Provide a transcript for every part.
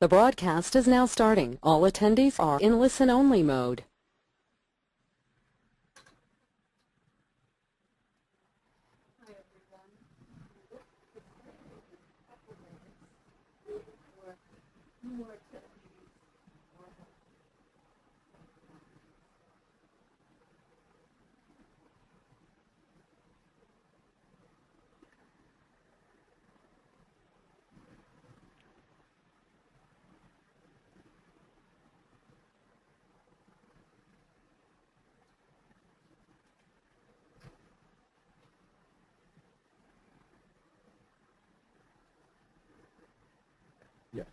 The broadcast is now starting. All attendees are in listen-only mode. Yes.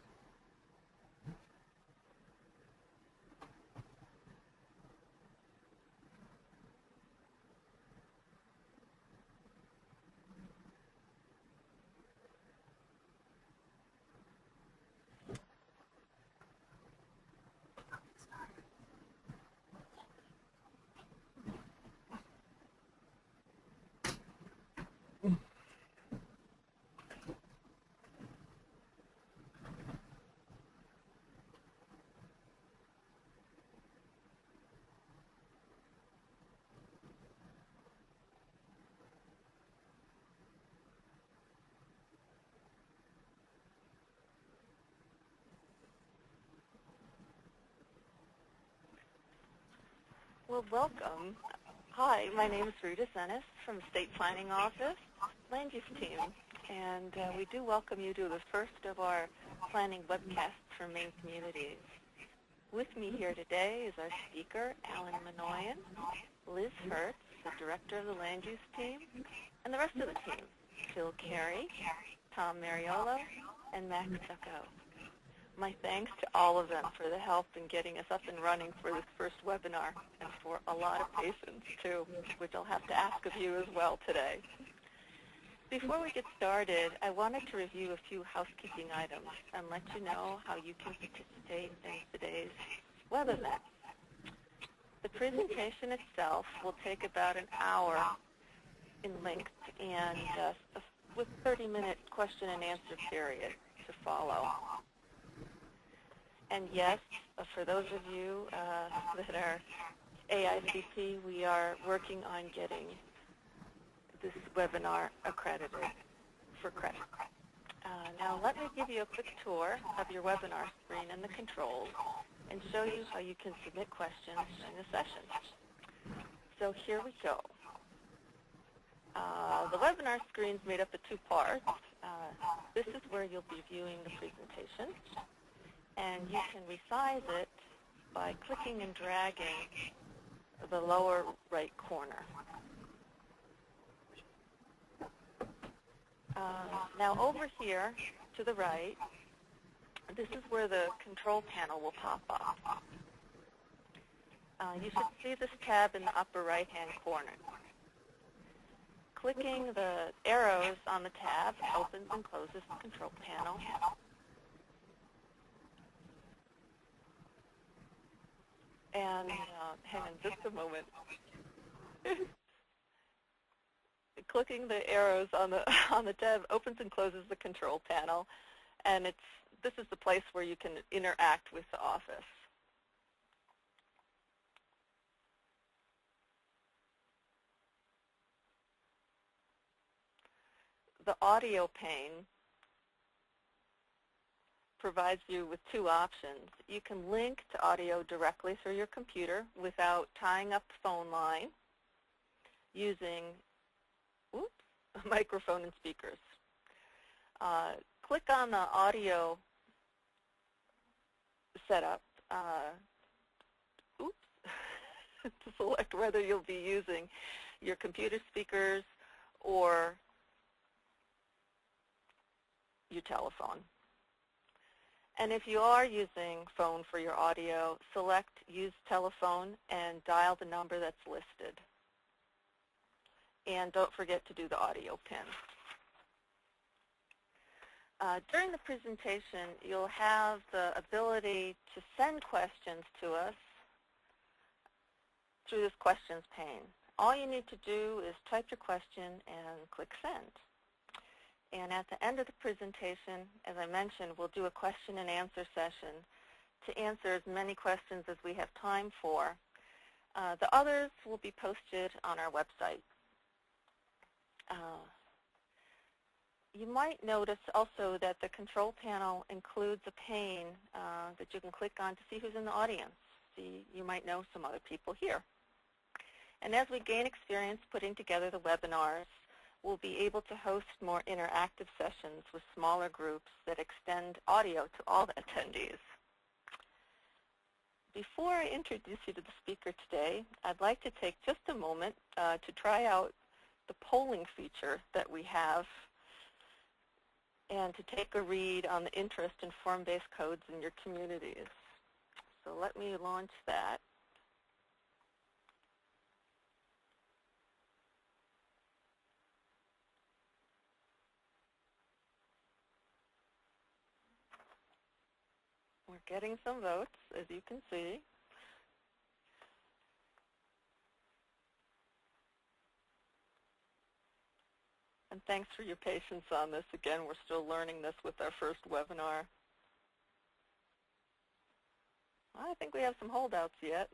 Well, welcome. Hi, my name is Rita Zenes from the State Planning Office, Land Use Team, and we do welcome you to the first of our planning webcasts for Maine communities. With me here today is our speaker, Alan Manoian, Liz Hertz, the Director of the Land Use Team, and the rest of the team, Phil Carey, Tom Mariolo, and Max Stucco. My thanks to all of them for the help in getting us up and running for this first webinar, and for a lot of patience, too, which I'll have to ask of you as well today. Before we get started, I wanted to review a few housekeeping items and let you know how you can participate in today's web event. The presentation itself will take about an hour in length and with a 30-minute question and answer period to follow. And yes, for those of you that are AICP, we are working on getting this webinar accredited for credit. Now let me give you a quick tour of your webinar screen and the controls and show you how you can submit questions during the session. So here we go. The webinar screen is made up of two parts. This is where you'll be viewing the presentation, and you can resize it by clicking and dragging the lower right corner. Now over here to the right, this is where the control panel will pop up. You should see this tab in the upper right-hand corner. Clicking the arrows on the tab opens and closes the control panel. And hang on just a moment. Clicking the arrows on the tab opens and closes the control panel, and this is the place where you can interact with the office. The audio pane provides you with two options. You can link to audio directly through your computer without tying up the phone line using a microphone and speakers. Click on the audio setup to select whether you'll be using your computer speakers or your telephone. And if you are using phone for your audio, select Use Telephone and dial the number that's listed. And don't forget to do the audio pin. During the presentation, you'll have the ability to send questions to us through this questions pane. All you need to do is type your question and click Send. And at the end of the presentation, as I mentioned, we'll do a question and answer session to answer as many questions as we have time for. The others will be posted on our website. You might notice also that the control panel includes a pane that you can click on to see who's in the audience. See, you might know some other people here. And as we gain experience putting together the webinars, we'll be able to host more interactive sessions with smaller groups that extend audio to all the attendees. Before I introduce you to the speaker today, I'd like to take just a moment to try out the polling feature that we have and to take a read on the interest in form-based codes in your communities. So let me launch that. We're getting some votes, as you can see. And thanks for your patience on this. Again, we're still learning this with our first webinar. I think we have some holdouts yet.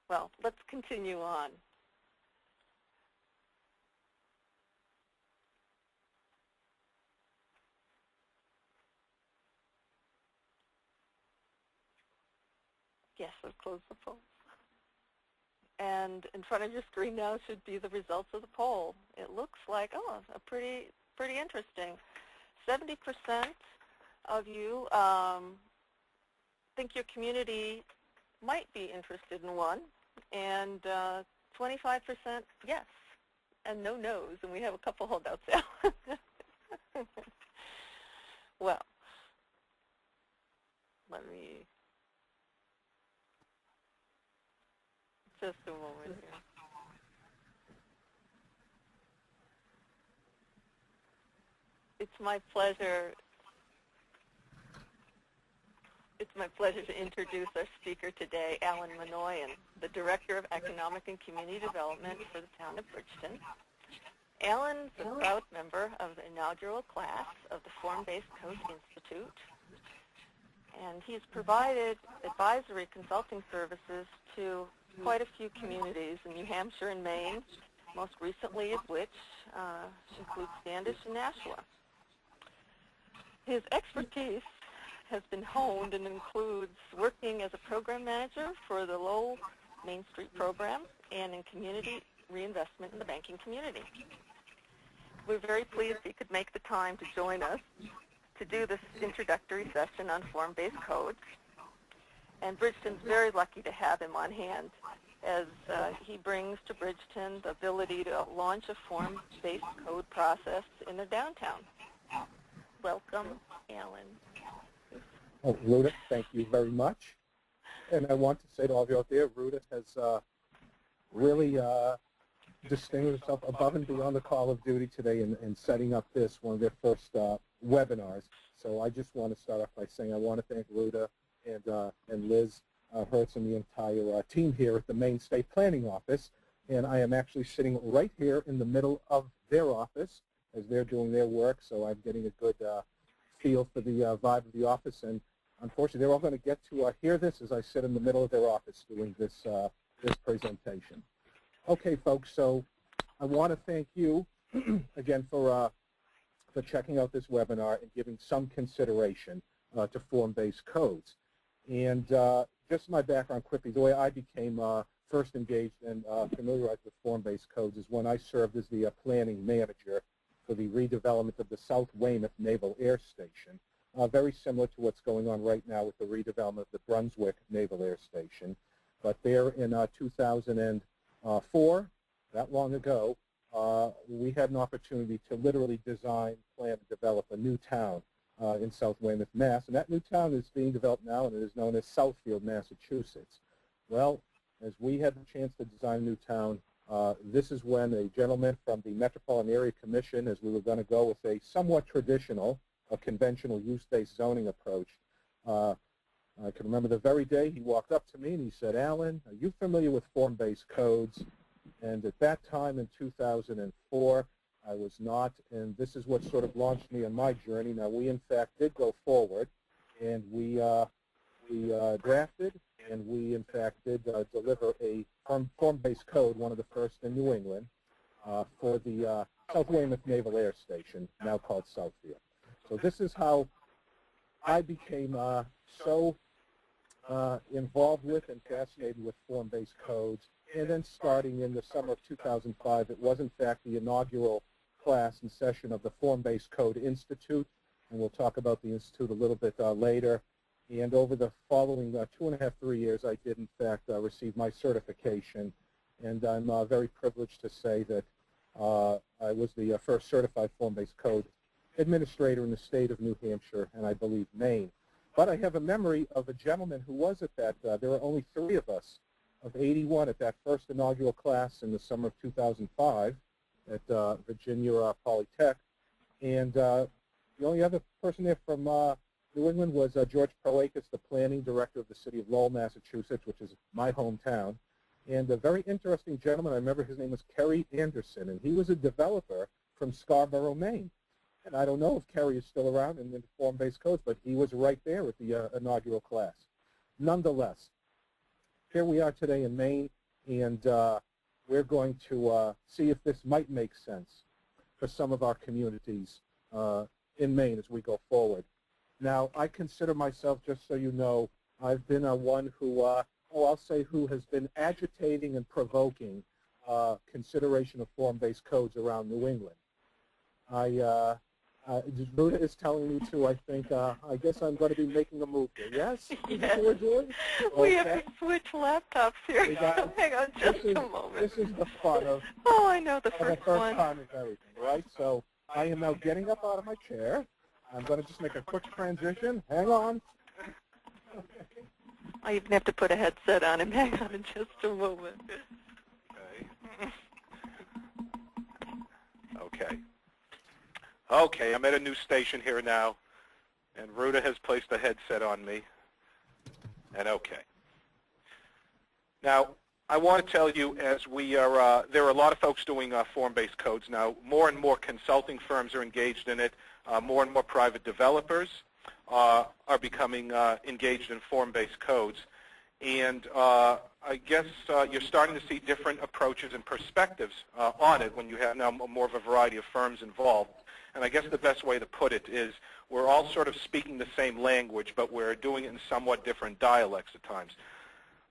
Well, let's continue on. Yes, let's close the poll. And in front of your screen now should be the results of the poll. It looks like, oh, pretty interesting. 70% of you think your community might be interested in one, and 25% yes, and no no's, and we have a couple holdouts now. Well, let me just a moment here. It's my pleasure. It's my pleasure to introduce our speaker today, Alan Manoian, the Director of Economic and Community Development for the town of Bridgton. Alan's a proud member of the inaugural class of the Form-Based Code Institute, and he's provided advisory consulting services to quite a few communities in New Hampshire and Maine, most recently of which includes Standish and Nashua. His expertise has been honed and includes working as a program manager for the Lowell Main Street program and in community reinvestment in the banking community. We're very pleased he could make the time to join us to do this introductory session on form-based codes. And Bridgton's very lucky to have him on hand, as he brings to Bridgton the ability to launch a form-based code process in the downtown. Welcome, Alan. Oh, Ruta, thank you very much. And I want to say to all of you out there, Ruta has really distinguished herself above and beyond the call of duty today in setting up this, one of their first webinars. So I just want to start off by saying I want to thank Ruta and Liz Hertz and the entire team here at the Maine State Planning Office. And I am actually sitting right here in the middle of their office as they're doing their work, so I'm getting a good feel for the vibe of the office. And unfortunately, they're all going to get to hear this as I sit in the middle of their office doing this, this presentation. Okay, folks, so I want to thank you again for checking out this webinar and giving some consideration to form-based codes. And just my background quickly, the way I became first engaged and familiarized with form-based codes is when I served as the planning manager for the redevelopment of the South Weymouth Naval Air Station, very similar to what's going on right now with the redevelopment of the Brunswick Naval Air Station. But there in 2004, that long ago, we had an opportunity to literally design, plan, and develop a new town in South Weymouth, Mass. And that new town is being developed now, and it is known as Southfield, Massachusetts. Well, as we had the chance to design a new town, this is when a gentleman from the Metropolitan Area Commission, as we were going to go with a somewhat traditional, a conventional use-based zoning approach, I can remember the very day he walked up to me and he said, "Alan, are you familiar with form-based codes?" And at that time in 2004, I was not, and this is what sort of launched me on my journey. Now, we in fact did go forward, and we drafted, and we in fact did deliver a form-based code, one of the first in New England, for the South Weymouth Naval Air Station, now called Southfield. So this is how I became so involved with and fascinated with form-based codes. And then starting in the summer of 2005, it was in fact the inaugural class and session of the Form-Based Code Institute, and we'll talk about the Institute a little bit later. And over the following 2.5, 3 years, I did in fact receive my certification, and I'm very privileged to say that I was the first certified form-based code administrator in the state of New Hampshire, and I believe Maine. But I have a memory of a gentleman who was at that, there were only 3 of us, of 81 at that first inaugural class in the summer of 2005 at Virginia Polytech. And the only other person there from New England was George Perlakis, the planning director of the city of Lowell, Massachusetts, which is my hometown. And a very interesting gentleman, I remember his name was Kerry Anderson, and he was a developer from Scarborough, Maine. And I don't know if Kerry is still around in the form-based codes, but he was right there at the inaugural class. Nonetheless, here we are today in Maine, and we're going to see if this might make sense for some of our communities in Maine as we go forward. Now, I consider myself, just so you know, I've been one who, I'll say who has been agitating and provoking consideration of form-based codes around New England. Ruta is telling me to, I think, I guess I'm going to be making a move here. Yes? Yes. What we're doing? We Okay. have to switch laptops here. So hang on just a moment. This is the fun of Oh, I know the the first first one. time is everything, right? So I am now getting up out of my chair. I'm going to just make a quick transition. Hang on. I even have to put a headset on him. Hang on just a moment. Okay. Okay, I'm at a new station here now, and Ruta has placed a headset on me. And okay. Now, I want to tell you, as we are, there are a lot of folks doing form-based codes now. More and more consulting firms are engaged in it. More and more private developers are becoming engaged in form-based codes. And I guess you're starting to see different approaches and perspectives on it when you have now more of a variety of firms involved. And I guess the best way to put it is we're all sort of speaking the same language, but we're doing it in somewhat different dialects at times.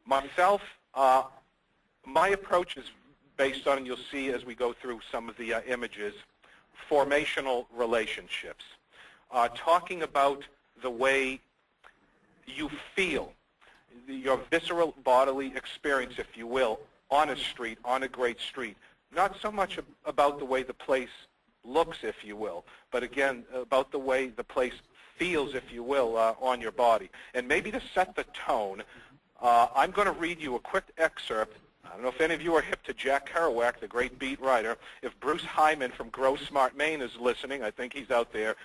Myself, my approach is based on, and you'll see as we go through some of the images, formational relationships. Talking about the way you feel, your visceral bodily experience, if you will, on a street, on a great street. Not so much about the way the place looks, if you will, but again, about the way the place feels, if you will, on your body. And maybe to set the tone, I'm going to read you a quick excerpt. I don't know if any of you are hip to Jack Kerouac, the great beat writer. If Bruce Hyman from Grow Smart, Maine is listening, I think he's out there.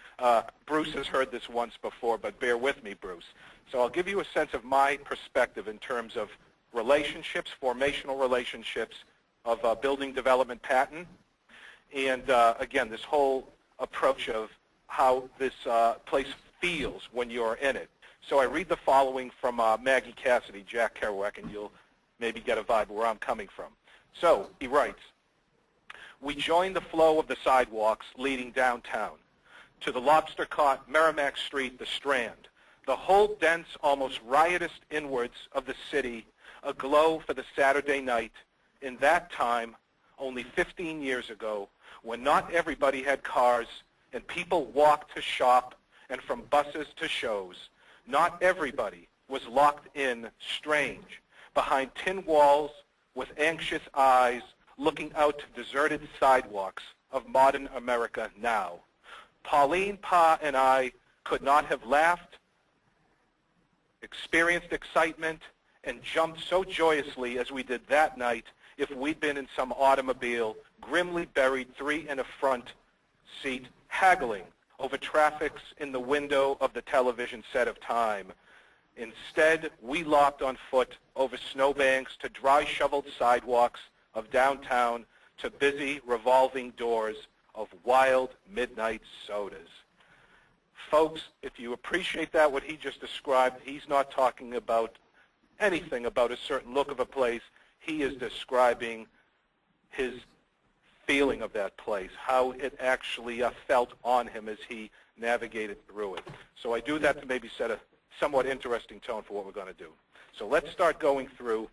Bruce has heard this once before, but bear with me, Bruce. So I'll give you a sense of my perspective in terms of relationships, formational relationships of building development pattern. And again, this whole approach of how this place feels when you're in it. So I read the following from Maggie Cassidy, Jack Kerouac, and you'll maybe get a vibe of where I'm coming from. So he writes, "We join the flow of the sidewalks leading downtown to the Lobster Caught, Merrimack Street, the Strand, the whole dense, almost riotous inwards of the city, aglow for the Saturday night. In that time, only 15 years ago, when not everybody had cars and people walked to shop and from buses to shows, not everybody was locked in, strange, behind tin walls with anxious eyes looking out to deserted sidewalks of modern America now. Pauline, Pa, and I could not have laughed, experienced excitement, and jumped so joyously as we did that night if we'd been in some automobile, grimly buried 3 in a front seat, haggling over traffics in the window of the television set of time. Instead, we lopped on foot over snowbanks to dry shoveled sidewalks of downtown to busy revolving doors of wild midnight sodas. Folks, if you appreciate that, what he just described, he's not talking about anything about a certain look of a place. He is describing his feeling of that place, how it actually felt on him as he navigated through it. So I do that to maybe set a somewhat interesting tone for what we're going to do. So let's start going through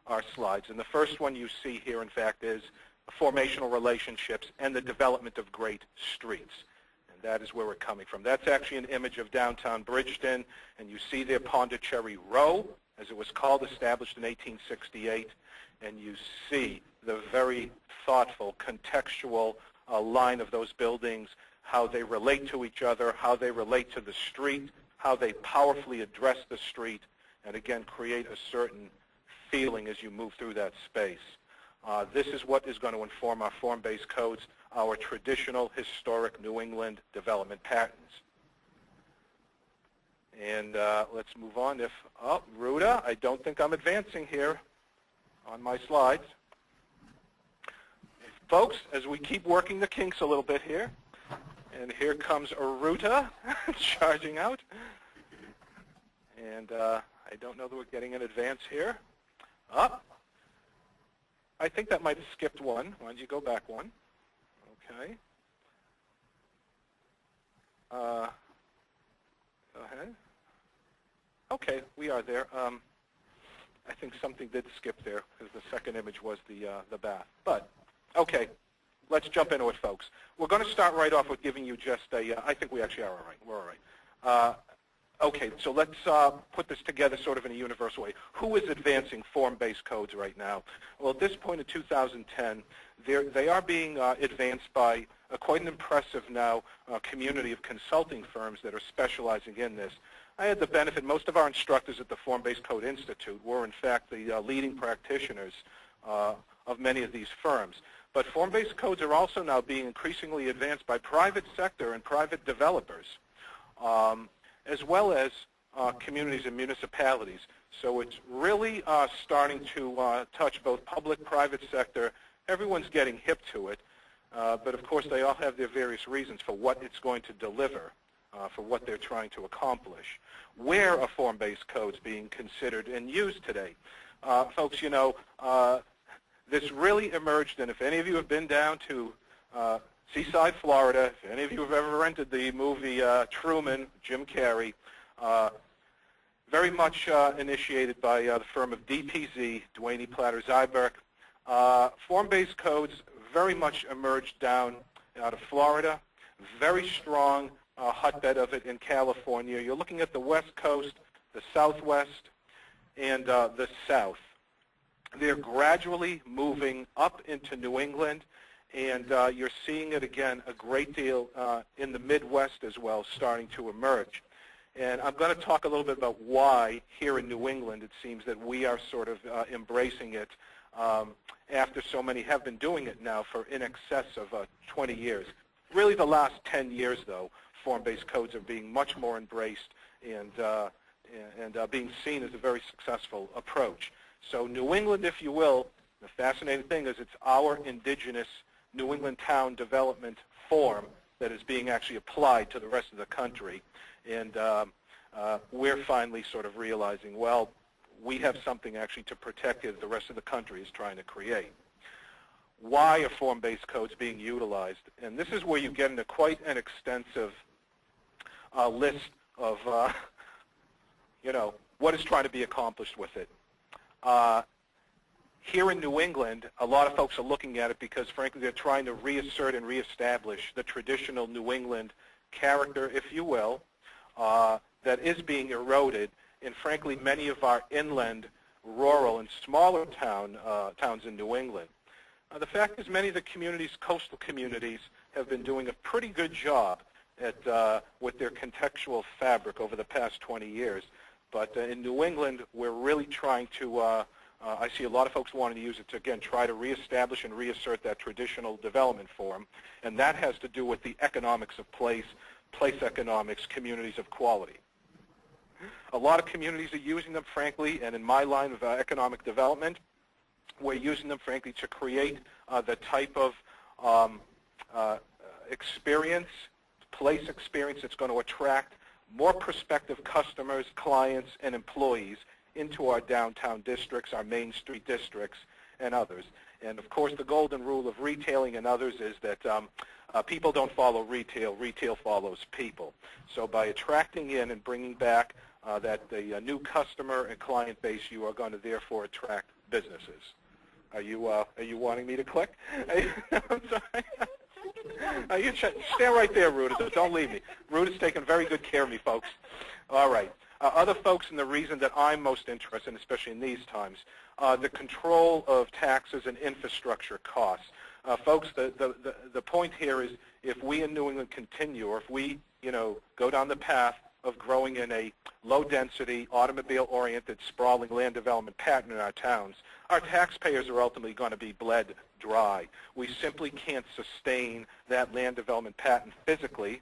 our slides. And the first one you see here, in fact, is formational relationships and the development of great streets. And that is where we're coming from. That's actually an image of downtown Bridgton, and you see there Pondicherry Row, as it was called, established in 1868, and you see the very thoughtful, contextual line of those buildings, how they relate to each other, how they relate to the street, how they powerfully address the street, and again create a certain feeling as you move through that space. This is what is going to inform our form-based codes, our traditional historic New England development patterns. And let's move on. Ruta, I don't think I'm advancing here on my slides. Folks, as we keep working the kinks a little bit here, and here comes Ruta charging out. And I don't know that we're getting an advance here. I think that might have skipped one. Why don't you go back one? Okay. Go ahead. Okay, we are there. I think something did skip there because the second image was the bath. But, okay, let's jump into it, folks. We're going to start right off with giving you just I think we actually are all right. We're all right. Okay, so let's put this together sort of in a universal way. Who is advancing form-based codes right now? Well, at this point in 2010, they are being advanced by quite an impressive now community of consulting firms that are specializing in this. I had the benefit, most of our instructors at the Form-Based Code Institute were in fact the leading practitioners of many of these firms. But form-based codes are also now being increasingly advanced by private sector and private developers, as well as communities and municipalities. So it's really starting to touch both public, private sector. Everyone's getting hip to it, but of course they all have their various reasons for what it's going to deliver, for what they're trying to accomplish. Where are form-based codes being considered and used today? Folks, you know, this really emerged, and if any of you have been down to Seaside, Florida, if any of you have ever rented the movie Truman, Jim Carrey, very much initiated by the firm of DPZ, Duane E. Platter Zyberk. Form-based codes very much emerged down out of Florida, very strong hotbed of it in California. You're looking at the West Coast, the Southwest, and the South. They're gradually moving up into New England, and you're seeing it again a great deal in the Midwest as well, starting to emerge. And I'm going to talk a little bit about why here in New England it seems that we are sort of embracing it after so many have been doing it now for in excess of 20 years. Really the last 10 years, though, form-based codes are being much more embraced and being seen as a very successful approach. So New England, if you will, the fascinating thing is it's our indigenous New England town development form that is being actually applied to the rest of the country. And we're finally sort of realizing, well, we have something actually to protect it the rest of the country is trying to create. Why are form-based codes being utilized? And this is where you get into quite an extensive list of, you know, what is trying to be accomplished with it. Here in New England, a lot of folks are looking at it because, frankly, they're trying to reassert and reestablish the traditional New England character, if you will, that is being eroded in, frankly, many of our inland, rural, and smaller towns in New England. The fact is many of the communities, coastal communities, have been doing a pretty good job at, with their contextual fabric over the past 20 years. But in New England, we're really trying to, I see a lot of folks wanting to use it to, again, try to reestablish and reassert that traditional development form. And that has to do with the economics of place, place economics, communities of quality. A lot of communities are using them, frankly, and in my line of economic development, we're using them, frankly, to create the type of experience, place experience that's going to attract more prospective customers, clients, and employees into our downtown districts, our Main Street districts, and others. And of course, the golden rule of retailing and others is that people don't follow retail, retail follows people. So by attracting in and bringing back the new customer and client base, you are going to therefore attract businesses. Are you wanting me to click? I'm sorry. You stand right there, Ruta. Don't leave me. Ruta's taking very good care of me, folks. All right. Other folks, and the reason that I'm most interested in, especially in these times, the control of taxes and infrastructure costs. Folks, the point here is if we in New England continue, or if we, go down the path of growing in a low-density, automobile-oriented, sprawling land development pattern in our towns, our taxpayers are ultimately going to be bled dry. We simply can't sustain that land development pattern fiscally,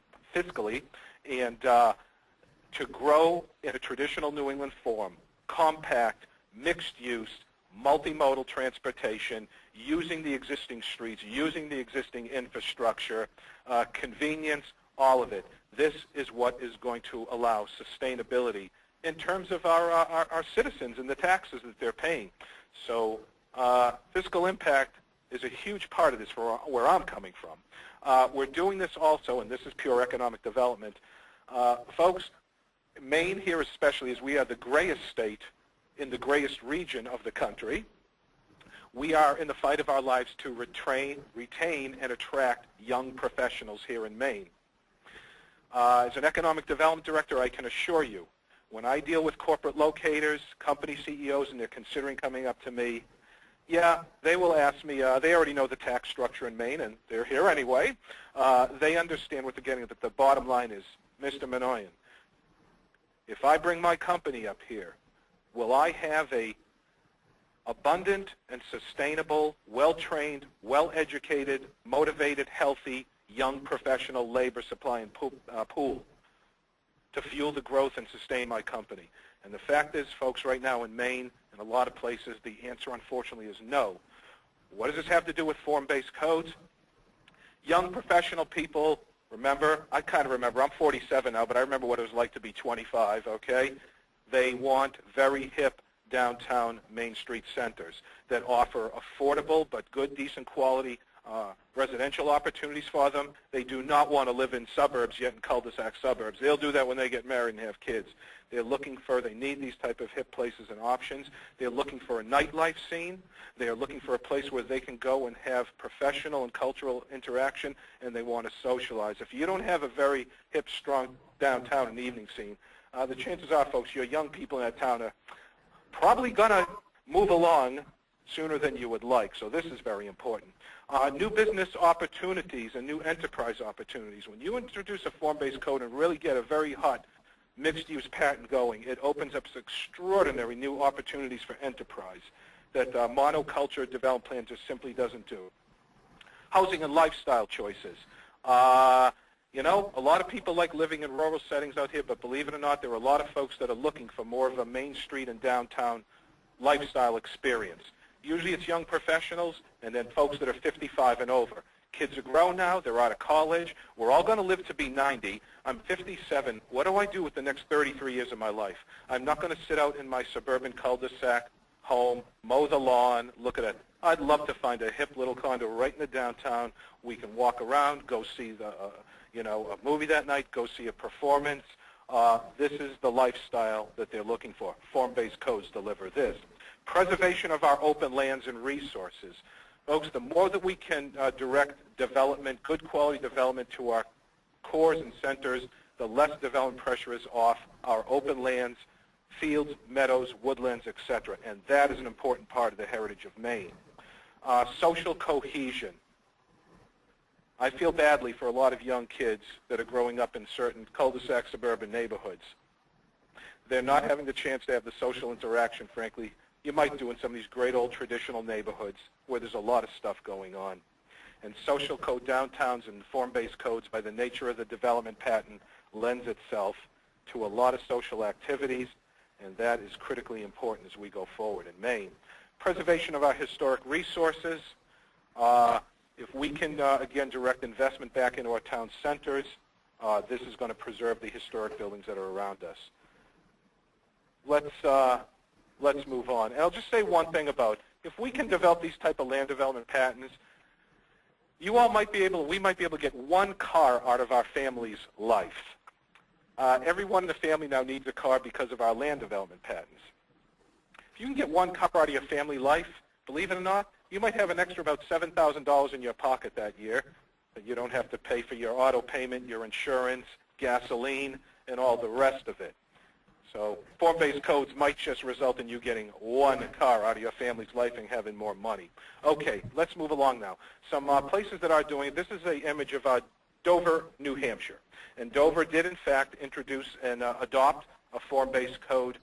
and to grow in a traditional New England form, compact, mixed-use, multimodal transportation, using the existing streets, using the existing infrastructure, convenience, all of it. This is what is going to allow sustainability in terms of our citizens and the taxes that they're paying. So fiscal impact is a huge part of this for where I'm coming from. We're doing this also, and this is pure economic development. Folks, Maine here especially, as we are the grayest state in the grayest region of the country, we are in the fight of our lives to retain and attract young professionals here in Maine. As an economic development director, I can assure you, when I deal with corporate locators, company CEOs, and they're considering coming up to me, yeah, they will ask me, they already know the tax structure in Maine, and they're here anyway. They understand what they're getting, but the bottom line is, Mr. Manoian, if I bring my company up here, will I have a abundant and sustainable, well-trained, well-educated, motivated, healthy, young professional labor supply and pool to fuel the growth and sustain my company? And the fact is, folks, right now in Maine and a lot of places, the answer, unfortunately, is no. What does this have to do with form-based codes? Young professional people, remember, I kind of remember, I'm 47 now, but I remember what it was like to be 25, okay? They want very hip downtown Main Street centers that offer affordable but good, decent quality residential opportunities for them. They do not want to live in suburbs, yet in cul-de-sac suburbs. They'll do that when they get married and have kids. They're looking for, they need these type of hip places and options. They're looking for a nightlife scene. They are looking for a place where they can go and have professional and cultural interaction, and they want to socialize. If you don't have a very hip, strong downtown and evening scene, the chances are, folks, your young people in that town are probably going to move along sooner than you would like. So this is very important. New business opportunities and new enterprise opportunities. When you introduce a form-based code and really get a very hot mixed-use pattern going, it opens up extraordinary new opportunities for enterprise that monoculture development plan just simply doesn't do. Housing and lifestyle choices. You know, a lot of people like living in rural settings out here, but believe it or not, there are a lot of folks that are looking for more of a Main Street and downtown lifestyle experience. Usually it's young professionals and then folks that are 55 and over. Kids are grown now. They're out of college. We're all going to live to be 90. I'm 57. What do I do with the next 33 years of my life? I'm not going to sit out in my suburban cul-de-sac home, mow the lawn, look at it. I'd love to find a hip little condo right in the downtown. We can walk around, go see the, a movie that night, go see a performance. This is the lifestyle that they're looking for. Form-based codes deliver this. Preservation of our open lands and resources. Folks, the more that we can direct development, good quality development to our cores and centers, the less development pressure is off our open lands, fields, meadows, woodlands, etc. And that is an important part of the heritage of Maine. Social cohesion. I feel badly for a lot of young kids that are growing up in certain cul-de-sac suburban neighborhoods. They're not having the chance to have the social interaction, frankly, you might do in some of these great old traditional neighborhoods where there's a lot of stuff going on. And social code downtowns and form-based codes, by the nature of the development pattern, lends itself to a lot of social activities, and that is critically important as we go forward in Maine. Preservation of our historic resources. If we can, again, direct investment back into our town centers, this is going to preserve the historic buildings that are around us. Let's move on. And I'll just say one thing about, if we can develop these type of land development patents, you all might be able, we might be able to get one car out of our family's life. Everyone in the family now needs a car because of our land development patents. If you can get one car out of your family life, believe it or not, you might have an extra about $7,000 in your pocket that year that you don't have to pay for your auto payment, your insurance, gasoline, and all the rest of it. So form-based codes might just result in you getting one car out of your family's life and having more money. Okay, let's move along now. Some places that are doing it, this is an image of Dover, New Hampshire. And Dover did, in fact, introduce and adopt a form-based code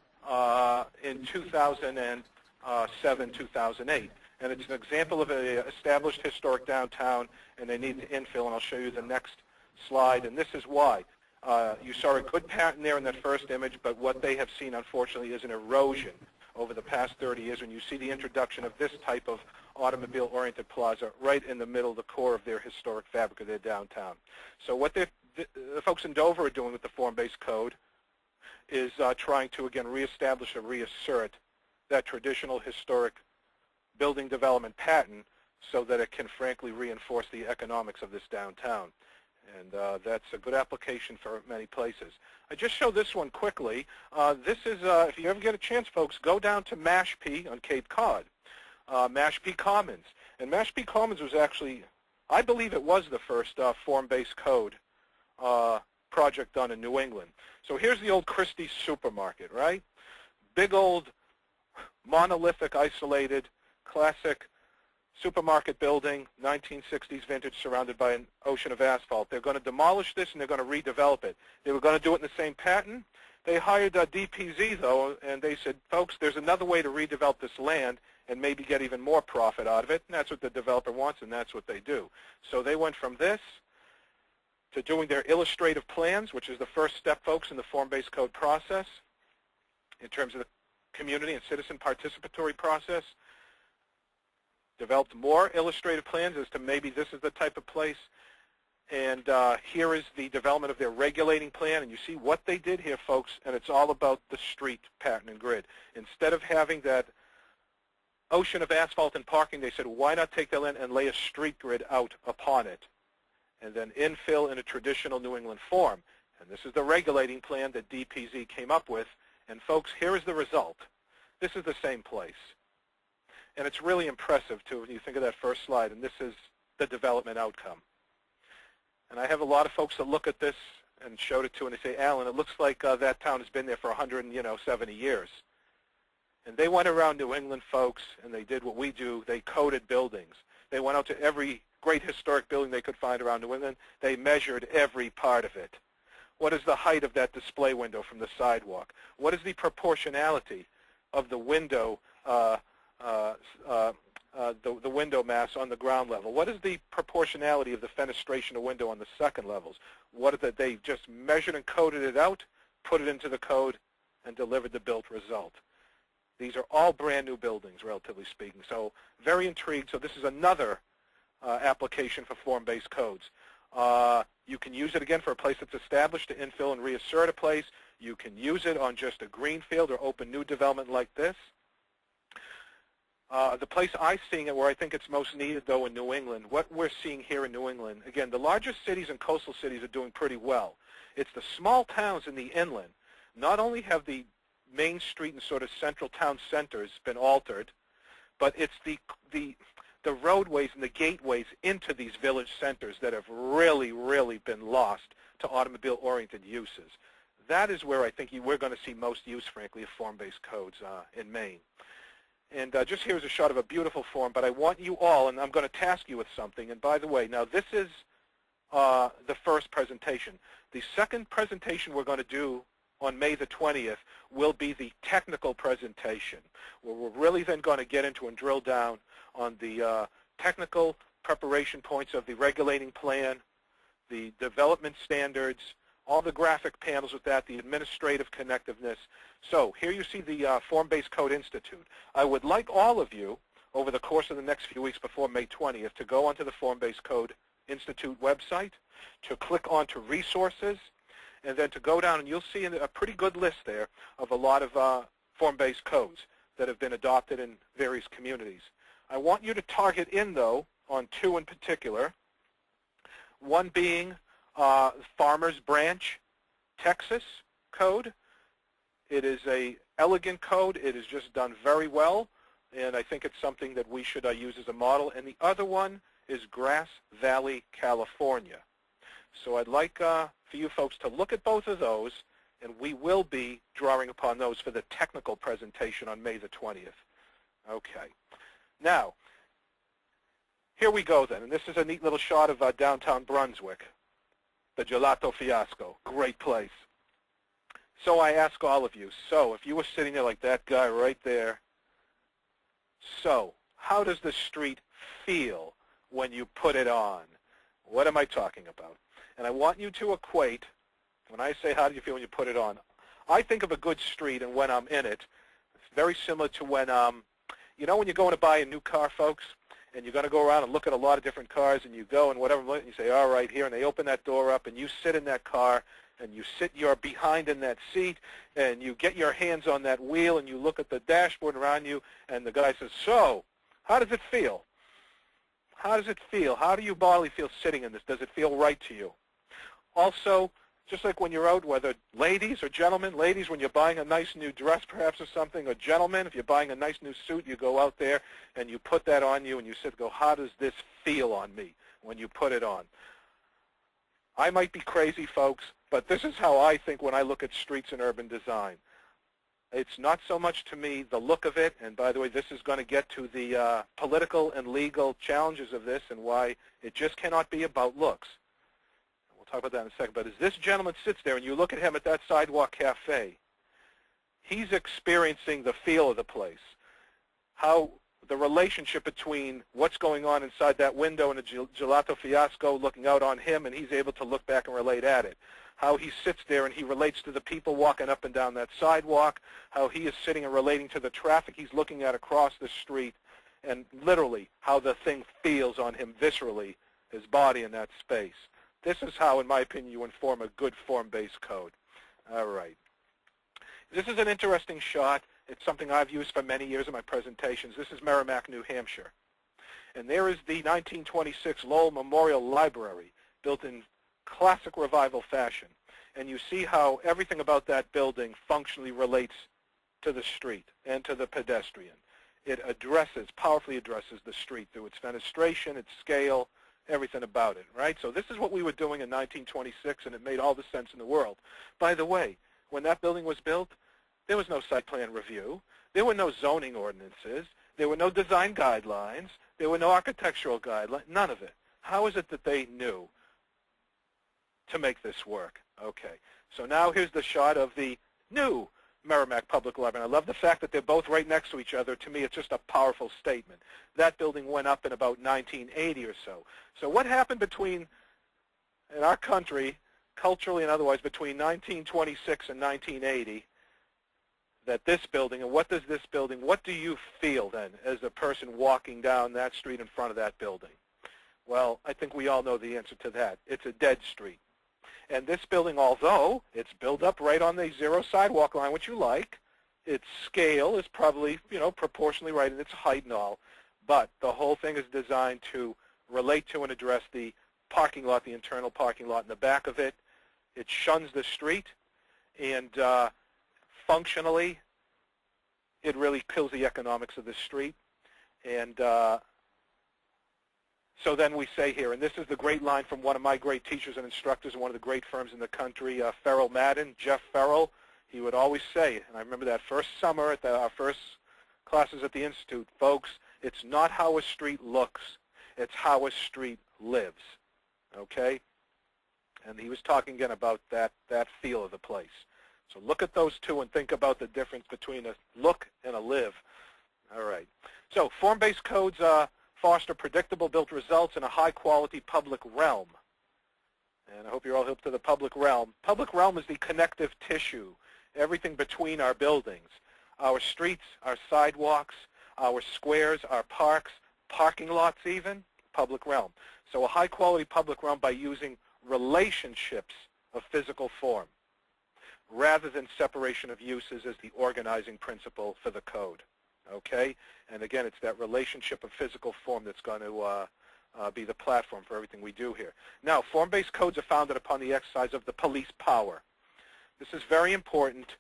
in 2007, 2008. And it's an example of an established historic downtown, and they need to infill, and I'll show you the next slide, and this is why. You saw a good pattern there in that first image, but what they have seen, unfortunately, is an erosion over the past 30 years when you see the introduction of this type of automobile-oriented plaza right in the middle of the core of their historic fabric of their downtown. So what the folks in Dover are doing with the form-based code is trying to, again, reestablish or reassert that traditional historic building development pattern so that it can, frankly, reinforce the economics of this downtown. And that's a good application for many places. I just show this one quickly. This is, if you ever get a chance, folks, go down to Mashpee on Cape Cod, Mashpee Commons. And Mashpee Commons was actually, I believe it was the first form-based code project done in New England. So here's the old Christie's supermarket, right? Big old monolithic, isolated, classic supermarket building, 1960s vintage, surrounded by an ocean of asphalt. They're going to demolish this and they're going to redevelop it. They were going to do it in the same pattern. They hired DPZ, though, and they said, folks, there's another way to redevelop this land and maybe get even more profit out of it, and that's what the developer wants, and that's what they do. So they went from this to doing their illustrative plans, which is the first step, folks, in the form-based code process in terms of the community and citizen participatory process. Developed more illustrative plans as to maybe this is the type of place. And here is the development of their regulating plan. And you see what they did here, folks, and it's all about the street pattern and grid. Instead of having that ocean of asphalt and parking, they said, why not take that land and lay a street grid out upon it and then infill in a traditional New England form. And this is the regulating plan that DPZ came up with. And, folks, here is the result. This is the same place. And it's really impressive, too, when you think of that first slide, and this is the development outcome. And I have a lot of folks that look at this and showed it to, and they say, Alan, it looks like that town has been there for 170 years. And they went around New England, folks, and they did what we do. They coded buildings. They went out to every great historic building they could find around New England. They measured every part of it. What is the height of that display window from the sidewalk? What is the proportionality of the window the window mass on the ground level? What is the proportionality of the fenestration of window on the second levels? What is that? They just measured and coded it out, put it into the code, and delivered the built result. These are all brand new buildings, relatively speaking. So very intrigued. So this is another application for form-based codes. You can use it, again, for a place that's established to infill and reassert a place. You can use it on just a greenfield or open new development like this. The place I'm seeing it where I think it's most needed, though, in New England, what we're seeing here in New England, again, the largest cities and coastal cities are doing pretty well. It's the small towns in the inland. Not only have the Main Street and sort of central town centers been altered, but it's the roadways and the gateways into these village centers that have really, really been lost to automobile-oriented uses. That is where I think we're going to see most use, frankly, of form-based codes in Maine. And just here's a shot of a beautiful form, but I want you all, and I'm going to task you with something. And by the way, now this is the first presentation. The second presentation we're going to do on May the 20th will be the technical presentation, where we're really then going to get into and drill down on the technical preparation points of the regulating plan, the development standards, all the graphic panels with that, the administrative connectiveness. So here you see the Form-Based Code Institute. I would like all of you, over the course of the next few weeks before May 20th to go onto the Form-Based Code Institute website, to click onto resources, and then to go down, and you'll see a pretty good list there of a lot of form-based codes that have been adopted in various communities. I want you to target in, though, on two in particular, one being Farmers Branch, Texas code. It is an elegant code. It is just done very well, and I think it's something that we should use as a model. And the other one is Grass Valley, California. So I'd like for you folks to look at both of those, and we will be drawing upon those for the technical presentation on May the 20th. Okay. Now, here we go then, and this is a neat little shot of downtown Brunswick, the Gelato Fiasco. Great place. So I ask all of you, so if you were sitting there like that guy right there, so how does the street feel when you put it on? What am I talking about? And I want you to equate, when I say how do you feel when you put it on, I think of a good street and when I'm in it, it's very similar to when, you know when you're going to buy a new car, folks, and you're going to go around and look at a lot of different cars, and you go and whatever, and you say, all right, here, and they open that door up, and you sit in that car, and you sit your behind in that seat, and you get your hands on that wheel, and you look at the dashboard around you, and the guy says, so, how does it feel? How does it feel? How do you bodily feel sitting in this? Does it feel right to you? Also, just like when you're out, whether ladies or gentlemen, ladies, when you're buying a nice new dress perhaps or something, or gentlemen, if you're buying a nice new suit, you go out there and you put that on you and you sit and go, how does this feel on me when you put it on? I might be crazy, folks, but this is how I think when I look at streets and urban design. It's not so much to me the look of it, and by the way, this is going to get to the political and legal challenges of this and why it just cannot be about looks. We'll talk about that in a second, but as this gentleman sits there and you look at him at that sidewalk cafe, he's experiencing the feel of the place, how the relationship between what's going on inside that window and the Gelato Fiasco looking out on him, and he's able to look back and relate at it. How he sits there and he relates to the people walking up and down that sidewalk, how he is sitting and relating to the traffic he's looking at across the street, and literally how the thing feels on him viscerally, his body in that space. This is how, in my opinion, you inform a good form-based code. All right. This is an interesting shot. It's something I've used for many years in my presentations. This is Merrimack, New Hampshire. And there is the 1926 Lowell Memorial Library, built in classic revival fashion. And you see how everything about that building functionally relates to the street and to the pedestrian. It powerfully addresses the street through its fenestration, its scale, everything about it, right? So this is what we were doing in 1926, and it made all the sense in the world. By the way, when that building was built, there was no site plan review. There were no zoning ordinances. There were no design guidelines. There were no architectural guidelines, none of it. How is it that they knew to make this work? Okay, so now here's the shot of the new Merrimack Public Library. And I love the fact that they're both right next to each other. To me, it's just a powerful statement. That building went up in about 1980 or so. So what happened in our country, culturally and otherwise, between 1926 and 1980, that this building, and what does this building, what do you feel then as a person walking down that street in front of that building? Well, I think we all know the answer to that. It's a dead street. And this building, although it's built up right on the zero sidewalk line, which you like, its scale is probably, proportionally right in its height and all, but the whole thing is designed to relate to and address the parking lot, the internal parking lot in the back of it. It shuns the street, and functionally, it really kills the economics of the street. And so then we say here, and this is the great line from one of my great teachers and instructors in one of the great firms in the country, Farrell Madden, Jeff Farrell. He would always say, and I remember that first summer at our first classes at the Institute, folks, it's not how a street looks, it's how a street lives, okay? And he was talking again about that feel of the place. So look at those two and think about the difference between a look and a live. All right. So form-based codes foster predictable built results in a high-quality public realm. And I hope you're all hip to the public realm. Public realm is the connective tissue, everything between our buildings, our streets, our sidewalks, our squares, our parks, parking lots even, public realm. So a high-quality public realm by using relationships of physical form rather than separation of uses as the organizing principle for the code. Okay? And again, it's that relationship of physical form that's going to be the platform for everything we do here. Now, form-based codes are founded upon the exercise of the police power. This is very important,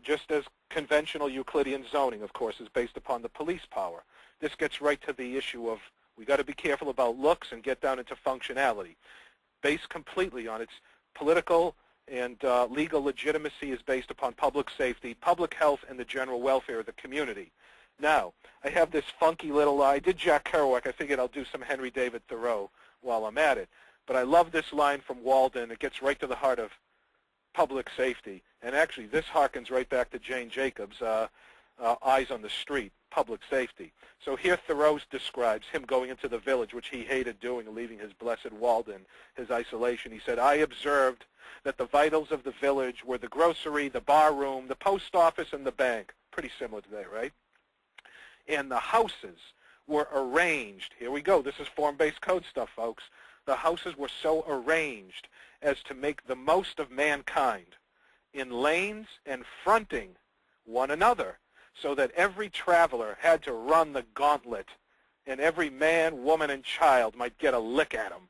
just as conventional Euclidean zoning, of course, is based upon the police power. This gets right to the issue of we got to be careful about looks and get down into functionality. Based completely on its political and legal legitimacy is based upon public safety, public health, and the general welfare of the community. Now, I have this funky little, I did Jack Kerouac. I figured I'll do some Henry David Thoreau while I'm at it. But I love this line from Walden. It gets right to the heart of public safety. And actually, this harkens right back to Jane Jacobs' Eyes on the Street, public safety. So here Thoreau describes him going into the village, which he hated doing, leaving his blessed Walden, his isolation. He said, I observed that the vitals of the village were the grocery, the bar room, the post office, and the bank. Pretty similar today, right? And the houses were arranged. Here we go. This is form-based code stuff, folks. The houses were so arranged as to make the most of mankind in lanes and fronting one another, so that every traveler had to run the gauntlet, and every man, woman, and child might get a lick at him.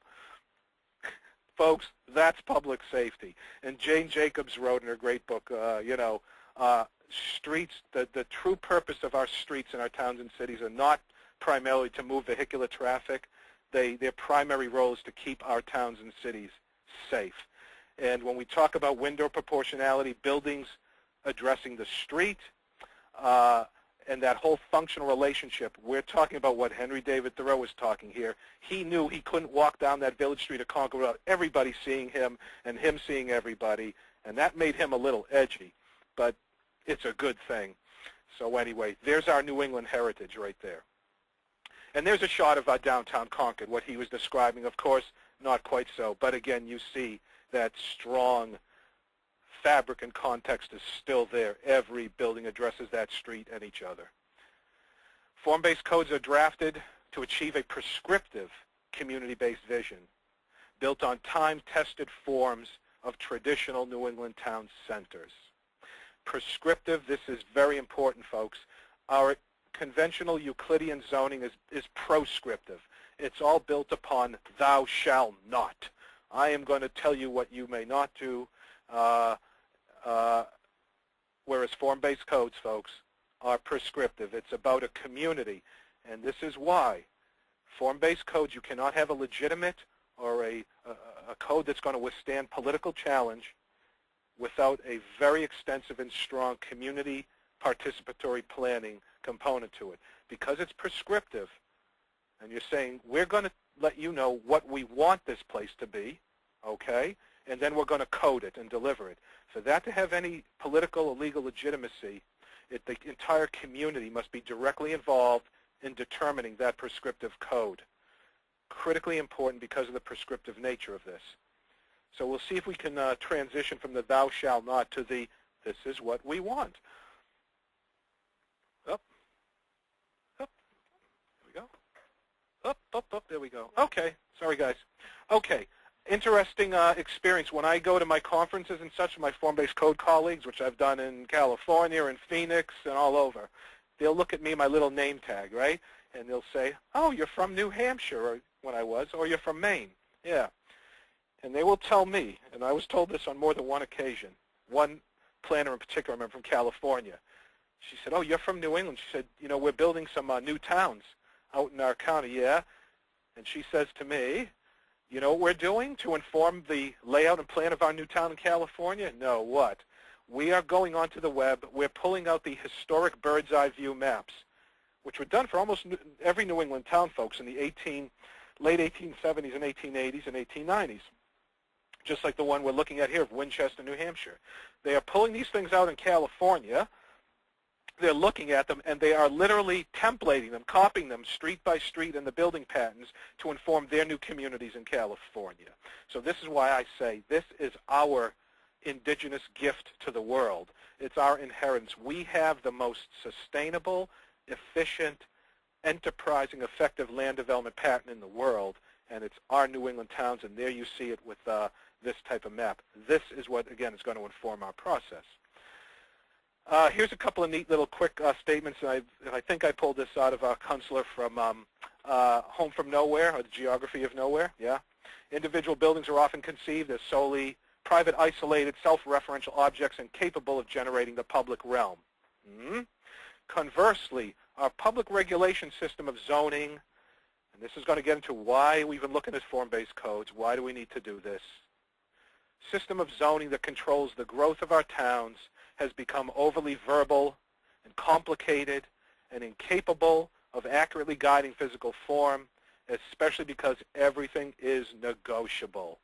Folks, that's public safety. And Jane Jacobs wrote in her great book, streets, the true purpose of our streets in our towns and cities are not primarily to move vehicular traffic. Their primary role is to keep our towns and cities safe. And when we talk about window proportionality, buildings addressing the street, and that whole functional relationship, we're talking about what Henry David Thoreau was talking here. He knew he couldn't walk down that village street of Concord without everybody seeing him and him seeing everybody, and that made him a little edgy, but it's a good thing. So anyway, there's our New England heritage right there. And there's a shot of downtown Concord, what he was describing. Of course, not quite so, but again, you see that strong fabric and context is still there. Every building addresses that street and each other. Form-based codes are drafted to achieve a prescriptive community-based vision built on time-tested forms of traditional New England town centers. Prescriptive, this is very important, folks. Our conventional Euclidean zoning is proscriptive. It's all built upon thou shalt not. I am going to tell you what you may not do, whereas form-based codes, folks, are prescriptive. It's about a community, and this is why. Form-based codes, you cannot have a legitimate or a code that's going to withstand political challenge without a very extensive and strong community participatory planning component to it. Because it's prescriptive, and you're saying, we're going to let you know what we want this place to be, okay, and then we're going to code it and deliver it. For that to have any political or legal legitimacy, the entire community must be directly involved in determining that prescriptive code. Critically important because of the prescriptive nature of this. So we'll see if we can transition from the thou shalt not to the this is what we want. Up, up, there we go. Up, there we go. Okay, sorry guys. Okay, interesting experience. When I go to my conferences and such, my form-based code colleagues, which I've done in California and Phoenix and all over, they'll look at me, my little name tag, right? And they'll say, oh, you're from New Hampshire, or when I was, or you're from Maine. Yeah. And they will tell me, and I was told this on more than one occasion, one planner in particular, I remember from California. She said, oh, you're from New England. She said, you know, we're building some new towns out in our county. Yeah. And she says to me, you know what we're doing to inform the layout and plan of our new town in California? No, what? We are going onto the web. We're pulling out the historic bird's eye view maps, which were done for almost every New England town, folks, in the late 1870s and 1880s and 1890s, just like the one we're looking at here of Winchester, New Hampshire. They are pulling these things out in California. They're looking at them, and they are literally templating them, copying them street by street in the building patterns to inform their new communities in California. So this is why I say this is our indigenous gift to the world. It's our inheritance. We have the most sustainable, efficient, enterprising, effective land development pattern in the world, and it's our New England towns, and there you see it with this type of map. This is what, again, is going to inform our process. Here's a couple of neat little quick statements. I think I pulled this out of our counselor from Home from Nowhere, or the Geography of Nowhere. Yeah. Individual buildings are often conceived as solely private, isolated, self-referential objects and capable of generating the public realm. Conversely, our public regulation system of zoning, and this is going to get into why we've been looking at form-based codes, why do we need to do this? System of zoning that controls the growth of our towns has become overly verbal and complicated and incapable of accurately guiding physical form, especially because everything is negotiable.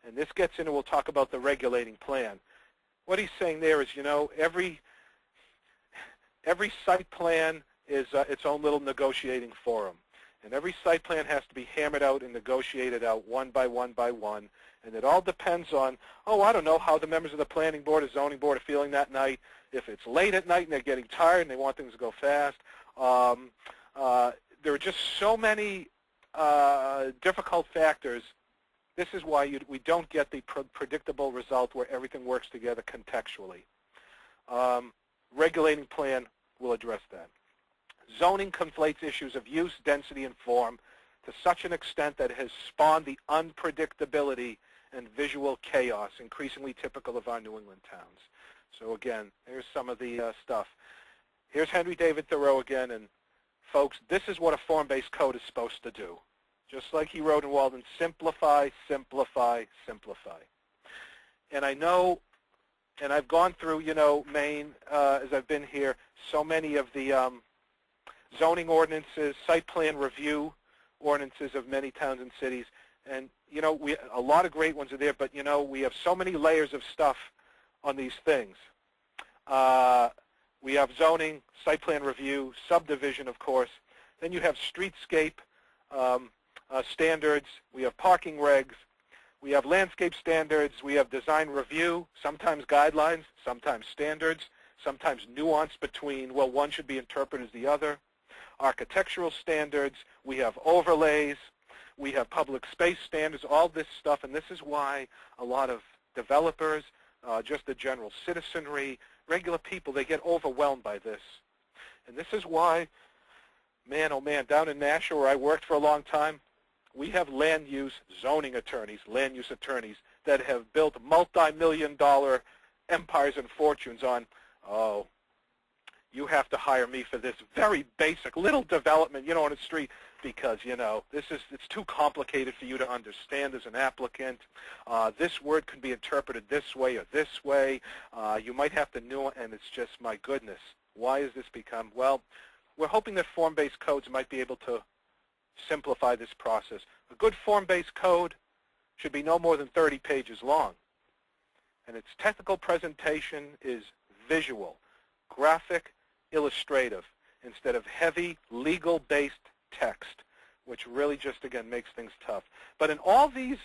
And this gets into, we'll talk about the regulating plan. What he's saying there is, you know, every site plan is its own little negotiating forum. And every site plan has to be hammered out and negotiated out one by one by one. And it all depends on, oh, I don't know, how the members of the planning board or zoning board are feeling that night. If it's late at night and they're getting tired and they want things to go fast. There are just so many difficult factors. This is why we don't get the predictable result where everything works together contextually. Regulating plan will address that. Zoning conflates issues of use, density, and form to such an extent that it has spawned the unpredictability and visual chaos increasingly typical of our New England towns. So again, here's some of the stuff. Here's Henry David Thoreau again, and folks, this is what a form-based code is supposed to do. Just like he wrote in Walden, simplify, simplify, simplify. And I know, and I've gone through, you know, Maine, as I've been here, so many of the zoning ordinances, site plan review ordinances of many towns and cities. And, you know, a lot of great ones are there, but, you know, we have so many layers of stuff on these things. We have zoning, site plan review, subdivision, of course. Then you have streetscape standards. We have parking regs. We have landscape standards. We have design review, sometimes guidelines, sometimes standards, sometimes nuance between, well, one should be interpreted as the other. Architectural standards. We have overlays. We have public space standards, all this stuff. And this is why a lot of developers, just the general citizenry, regular people, they get overwhelmed by this. And this is why, man, oh man, down in Nashua where I worked for a long time, we have land use zoning attorneys, land use attorneys that have built multi-million-dollar empires and fortunes on, oh, you have to hire me for this very basic little development, you know, on the street because, you know, it's too complicated for you to understand as an applicant. This word can be interpreted this way or this way. You might have to know, and it's just, my goodness, why has this become? Well, we're hoping that form-based codes might be able to simplify this process. A good form-based code should be no more than 30 pages long, and its technical presentation is visual, graphic, illustrative, instead of heavy legal-based text, which really just, again, makes things tough. But in all these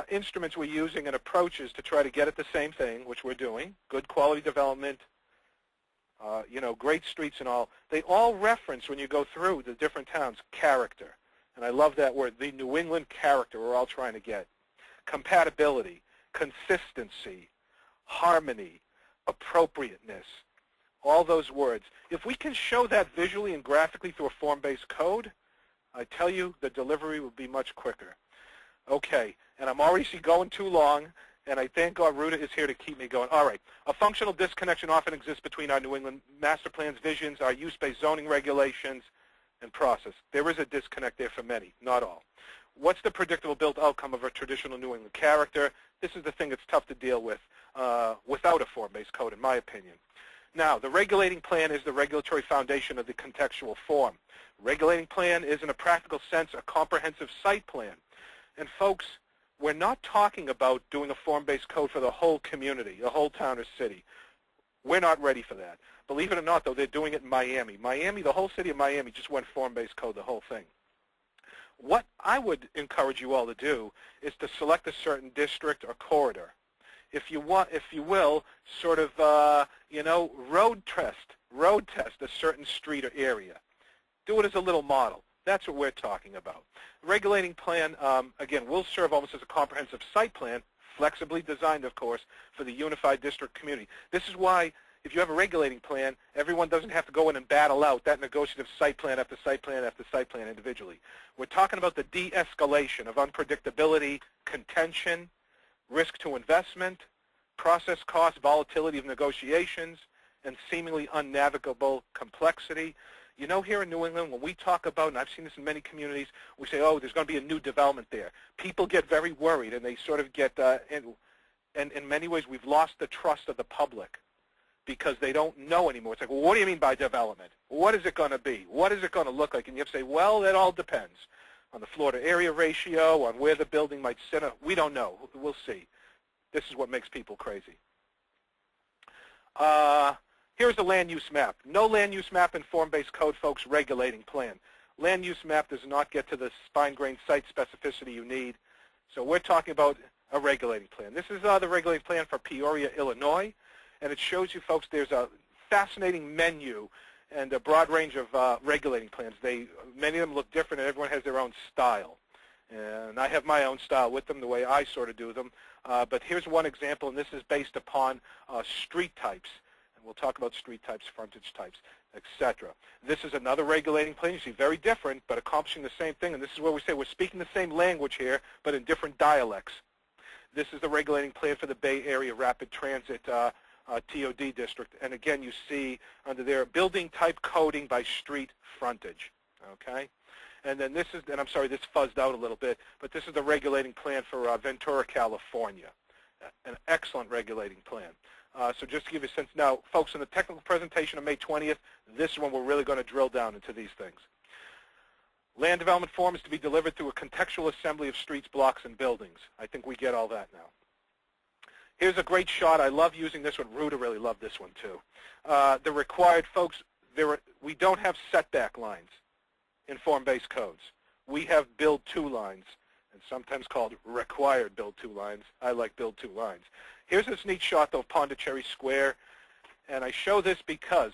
instruments we're using and approaches to try to get at the same thing, which we're doing, good quality development, you know, great streets and all, they all reference, when you go through the different towns, character. And I love that word, the New England character we're all trying to get. Compatibility, consistency, harmony, appropriateness, all those words. If we can show that visually and graphically through a form-based code, I tell you, the delivery will be much quicker. Okay, and I'm already going too long, and I thank God Ruta is here to keep me going. All right, a functional disconnection often exists between our New England master plans, visions, our use-based zoning regulations, and process. There is a disconnect there for many, not all. What's the predictable built outcome of a traditional New England character? This is the thing that's tough to deal with without a form-based code, in my opinion. Now, the regulating plan is the regulatory foundation of the contextual form. Regulating plan is, in a practical sense, a comprehensive site plan. And folks, we're not talking about doing a form-based code for the whole community, the whole town or city. We're not ready for that. Believe it or not, though, they're doing it in Miami. Miami, the whole city of Miami just went form-based code, the whole thing. What I would encourage you all to do is to select a certain district or corridor. If you want, if you will, sort of, you know, road test road test a certain street or area. Do it as a little model. That's what we're talking about. Regulating plan, again, will serve almost as a comprehensive site plan, flexibly designed, of course, for the unified district community. This is why, if you have a regulating plan, everyone doesn't have to go in and battle out that negotiative site plan after site plan after site plan individually. We're talking about the de-escalation of unpredictability, contention, risk to investment, process cost, volatility of negotiations, and seemingly unnavigable complexity. You know, here in New England, when we talk about, and I've seen this in many communities, we say, oh, there's going to be a new development there. People get very worried, and they sort of get, and in many ways, we've lost the trust of the public because they don't know anymore. It's like, well, what do you mean by development? What is it going to be? What is it going to look like? And you have to say, well, that all depends on the floor to area ratio, on where the building might sit. We don't know. We'll see. This is what makes people crazy. Here's the land use map. No land use map in form-based code, folks, regulating plan. Land use map does not get to the fine-grained site specificity you need. So we're talking about a regulating plan. This is the regulating plan for Peoria, Illinois, and it shows you, folks, there's a fascinating menu and a broad range of regulating plans. Many of them look different, and everyone has their own style. And I have my own style with them, the way I sort of do them. But here's one example, and this is based upon street types. And we'll talk about street types, frontage types, etc. This is another regulating plan. You see, very different, but accomplishing the same thing. And this is where we say we're speaking the same language here, but in different dialects. This is the regulating plan for the Bay Area Rapid Transit TOD district. And again, you see under there, building type coding by street frontage. Okay? And then this is, and I'm sorry, this fuzzed out a little bit, but this is the regulating plan for Ventura, California. An excellent regulating plan. So just to give you a sense, now, folks, in the technical presentation on May 20th, this is when we're really going to drill down into these things. Land development form is to be delivered through a contextual assembly of streets, blocks, and buildings. I think we get all that now. Here's a great shot. I love using this one. Ruta really loved this one, too. The required, folks, we don't have setback lines in form-based codes. We have build two lines, and sometimes called required build two lines. I like build two lines. Here's this neat shot, though, of Pondicherry Square, and I show this because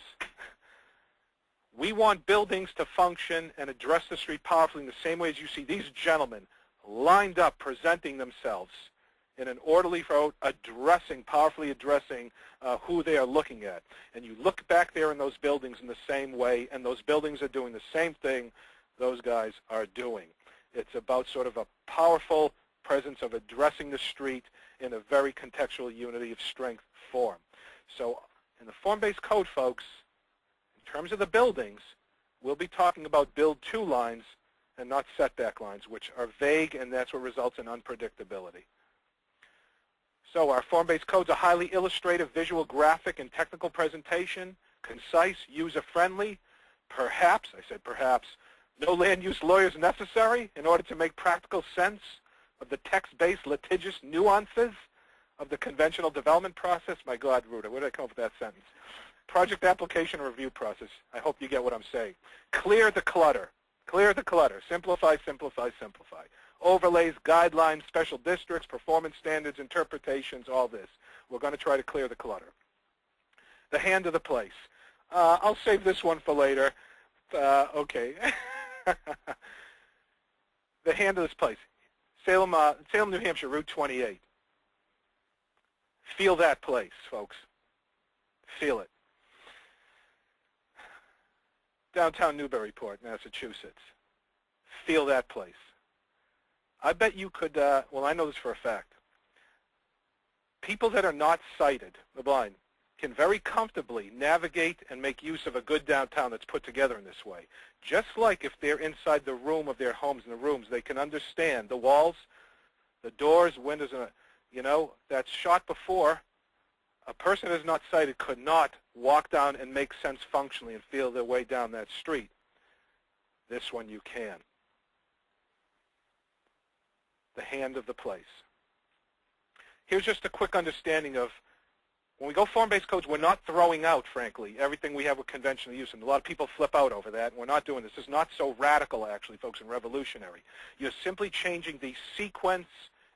we want buildings to function and address the street powerfully in the same way as you see these gentlemen lined up presenting themselves in an orderly road, powerfully addressing who they are looking at. And you look back there in those buildings in the same way, and those buildings are doing the same thing those guys are doing. It's about sort of a powerful presence of addressing the street in a very contextual unity of strength form. So in the form-based code, folks, in terms of the buildings, we'll be talking about build two lines and not setback lines, which are vague, and that's what results in unpredictability. So our form-based codes are highly illustrative, visual, graphic, and technical presentation, concise, user-friendly, perhaps, I said perhaps, no land use lawyers necessary in order to make practical sense of the text-based litigious nuances of the conventional development process. My God, Ruta, where did I come up with that sentence? Project application review process. I hope you get what I'm saying. Clear the clutter. Clear the clutter. Simplify, simplify, simplify. Overlays, guidelines, special districts, performance standards, interpretations, all this. We're going to try to clear the clutter. The hand of the place. I'll save this one for later. Okay. The hand of this place. Salem, New Hampshire, Route 28. Feel that place, folks. Feel it. Downtown Newburyport, Massachusetts. Feel that place. I bet you could, well, I know this for a fact. People that are not sighted, the blind, can very comfortably navigate and make use of a good downtown that's put together in this way. Just like if they're inside the room of their homes in the rooms, they can understand the walls, the doors, windows, and, you know, that shot before, a person that is not sighted could not walk down and make sense functionally and feel their way down that street. This one you can. The hand of the place. Here's just a quick understanding of, when we go form-based codes, we're not throwing out, frankly, everything we have with conventional use. And a lot of people flip out over that. And we're not doing this. This is not so radical, actually, folks, and revolutionary. You're simply changing the sequence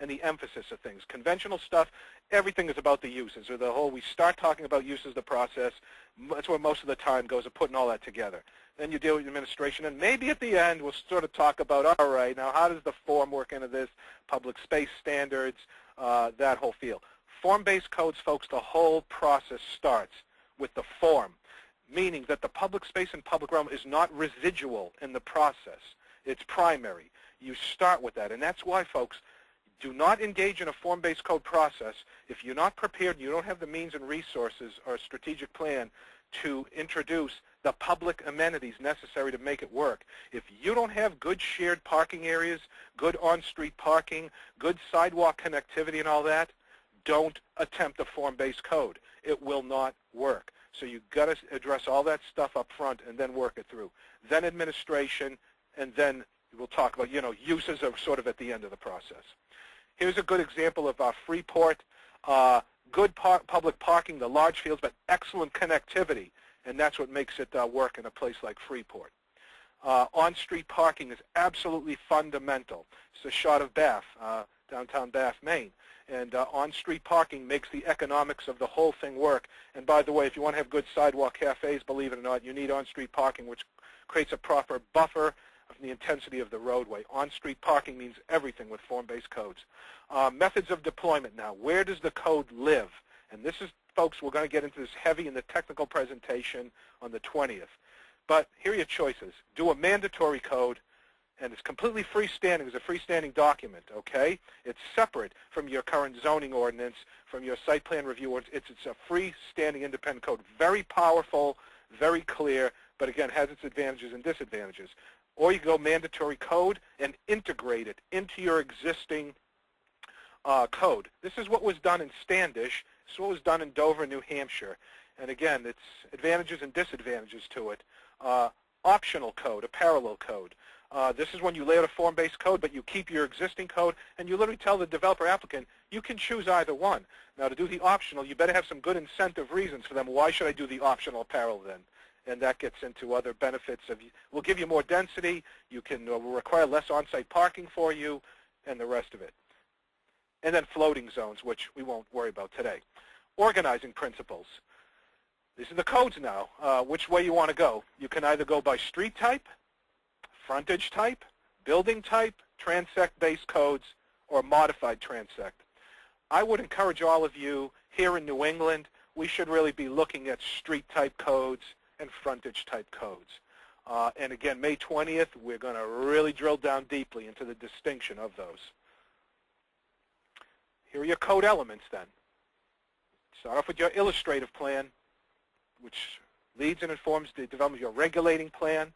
and the emphasis of things. Conventional stuff everything is about the uses, or the whole, we start talking about uses of the process. That's where most of the time goes, of putting all that together. Then you deal with administration, and maybe at the end we'll sort of talk about, all right, now how does the form work into this, public space standards, that whole feel. Form-based codes, folks, the whole process starts with the form, meaning that the public space and public realm is not residual in the process. It's primary. You start with that, and that's why, folks, do not engage in a form-based code process if you're not prepared, you don't have the means and resources or a strategic plan to introduce the public amenities necessary to make it work. If you don't have good shared parking areas, good on-street parking, good sidewalk connectivity and all that, don't attempt a form-based code. It will not work. So you've got to address all that stuff up front and then work it through. Then administration, and then we'll talk about, uses are sort of at the end of the process. Here's a good example of Freeport. Good public parking, the large fields, but excellent connectivity, and that's what makes it work in a place like Freeport. On-street parking is absolutely fundamental. It's a shot of Bath, downtown Bath, Maine. And on-street parking makes the economics of the whole thing work. And by the way, if you want to have good sidewalk cafes, believe it or not, you need on-street parking, which creates a proper buffer of the intensity of the roadway. On-street parking means everything with form-based codes. Methods of deployment now. Where does the code live? And this is, folks, we're going to get into this heavy in the technical presentation on the 20th. But here are your choices. Do a mandatory code, and it's completely freestanding. It's a freestanding document, okay? It's separate from your current zoning ordinance, from your site plan review ordinance. It's a freestanding independent code. Very powerful, very clear, but again, has its advantages and disadvantages. Or you go mandatory code and integrate it into your existing code. This is what was done in Standish. This is what was done in Dover, New Hampshire. And again, it's advantages and disadvantages to it. Optional code, a parallel code. This is when you lay out a form-based code, but you keep your existing code, and you literally tell the developer applicant, you can choose either one. Now, to do the optional, you better have some good incentive reasons for them. Why should I do the optional parallel then? And that gets into other benefits. We'll give you more density. You can require less on-site parking for you, and the rest of it. And then floating zones, which we won't worry about today. Organizing principles. These are the codes now. Which way you want to go. You can either go by street type, frontage type, building type, transect-based codes, or modified transect. I would encourage all of you here in New England, we should really be looking at street type codes and frontage type codes. And again, May 20th, we're going to really drill down deeply into the distinction of those. Here are your code elements then. Start off with your illustrative plan, which leads and informs the development of your regulating plan.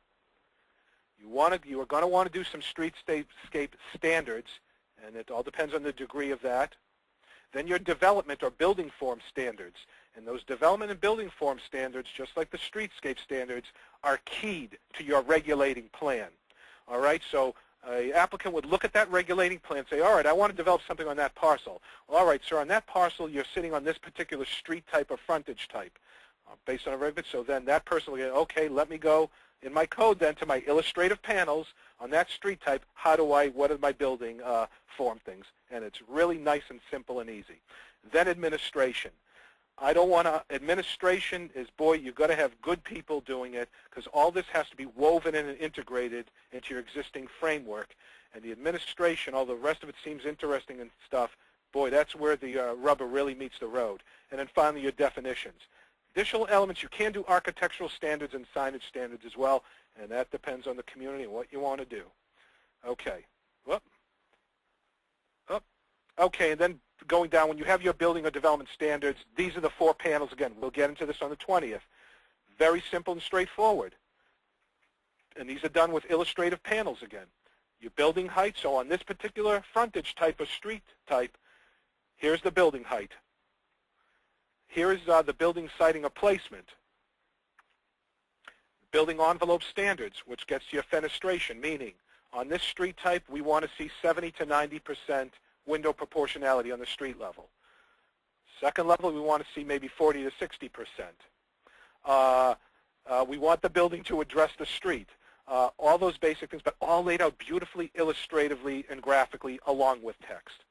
You are going to want to do some streetscape standards, and it all depends on the degree of that. Then your development or building form standards. And those development and building form standards, just like the streetscape standards, are keyed to your regulating plan. All right, so an applicant would look at that regulating plan and say, all right, I want to develop something on that parcel. Well, all right, sir, on that parcel, you're sitting on this particular street type or frontage type based on a regulation. So then that person will get, okay, let me go in my code then to my illustrative panels on that street type. What are my building form things? And it's really nice and simple and easy. Then administration. I don't want to, administration is, boy, you've got to have good people doing it because all this has to be woven in and integrated into your existing framework. And the administration, although the rest of it seems interesting and stuff, boy, that's where the rubber really meets the road. And then finally, your definitions. Additional elements, you can do architectural standards and signage standards as well, and that depends on the community and what you want to do. Okay. Whoop. Up. Okay, and then going down, when you have your building or development standards, these are the 4 panels. Again, we'll get into this on the 20th. Very simple and straightforward. And these are done with illustrative panels again. Your building height, so on this particular frontage type or street type, here's the building height. Here is the building siting or placement. Building envelope standards, which gets to your fenestration, meaning on this street type, we want to see 70 to 90% window proportionality on the street level. Second level, we want to see maybe 40 to 60%. We want the building to address the street. All those basic things, but all laid out beautifully, illustratively, and graphically along with text.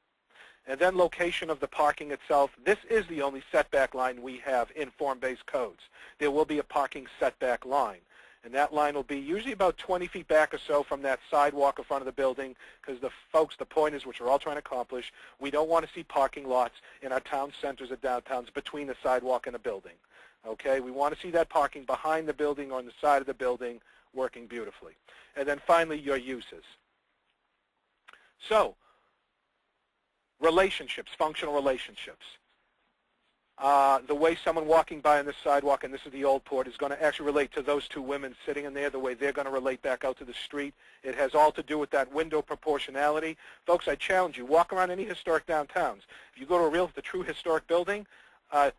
And then location of the parking itself. This is the only setback line we have in form-based codes. There will be a parking setback line. And that line will be usually about 20 feet back or so from that sidewalk in front of the building, because the point is, which we're all trying to accomplish, we don't want to see parking lots in our town centers or downtowns between the sidewalk and a building. Okay? We want to see that parking behind the building or on the side of the building working beautifully. And then finally, your uses. So, relationships, functional relationships. The way someone walking by on this sidewalk, and this is the old port, is going to actually relate to those two women sitting in there, the way they're going to relate back out to the street. It has all to do with that window proportionality. Folks, I challenge you, walk around any historic downtowns. If you go to the true historic building,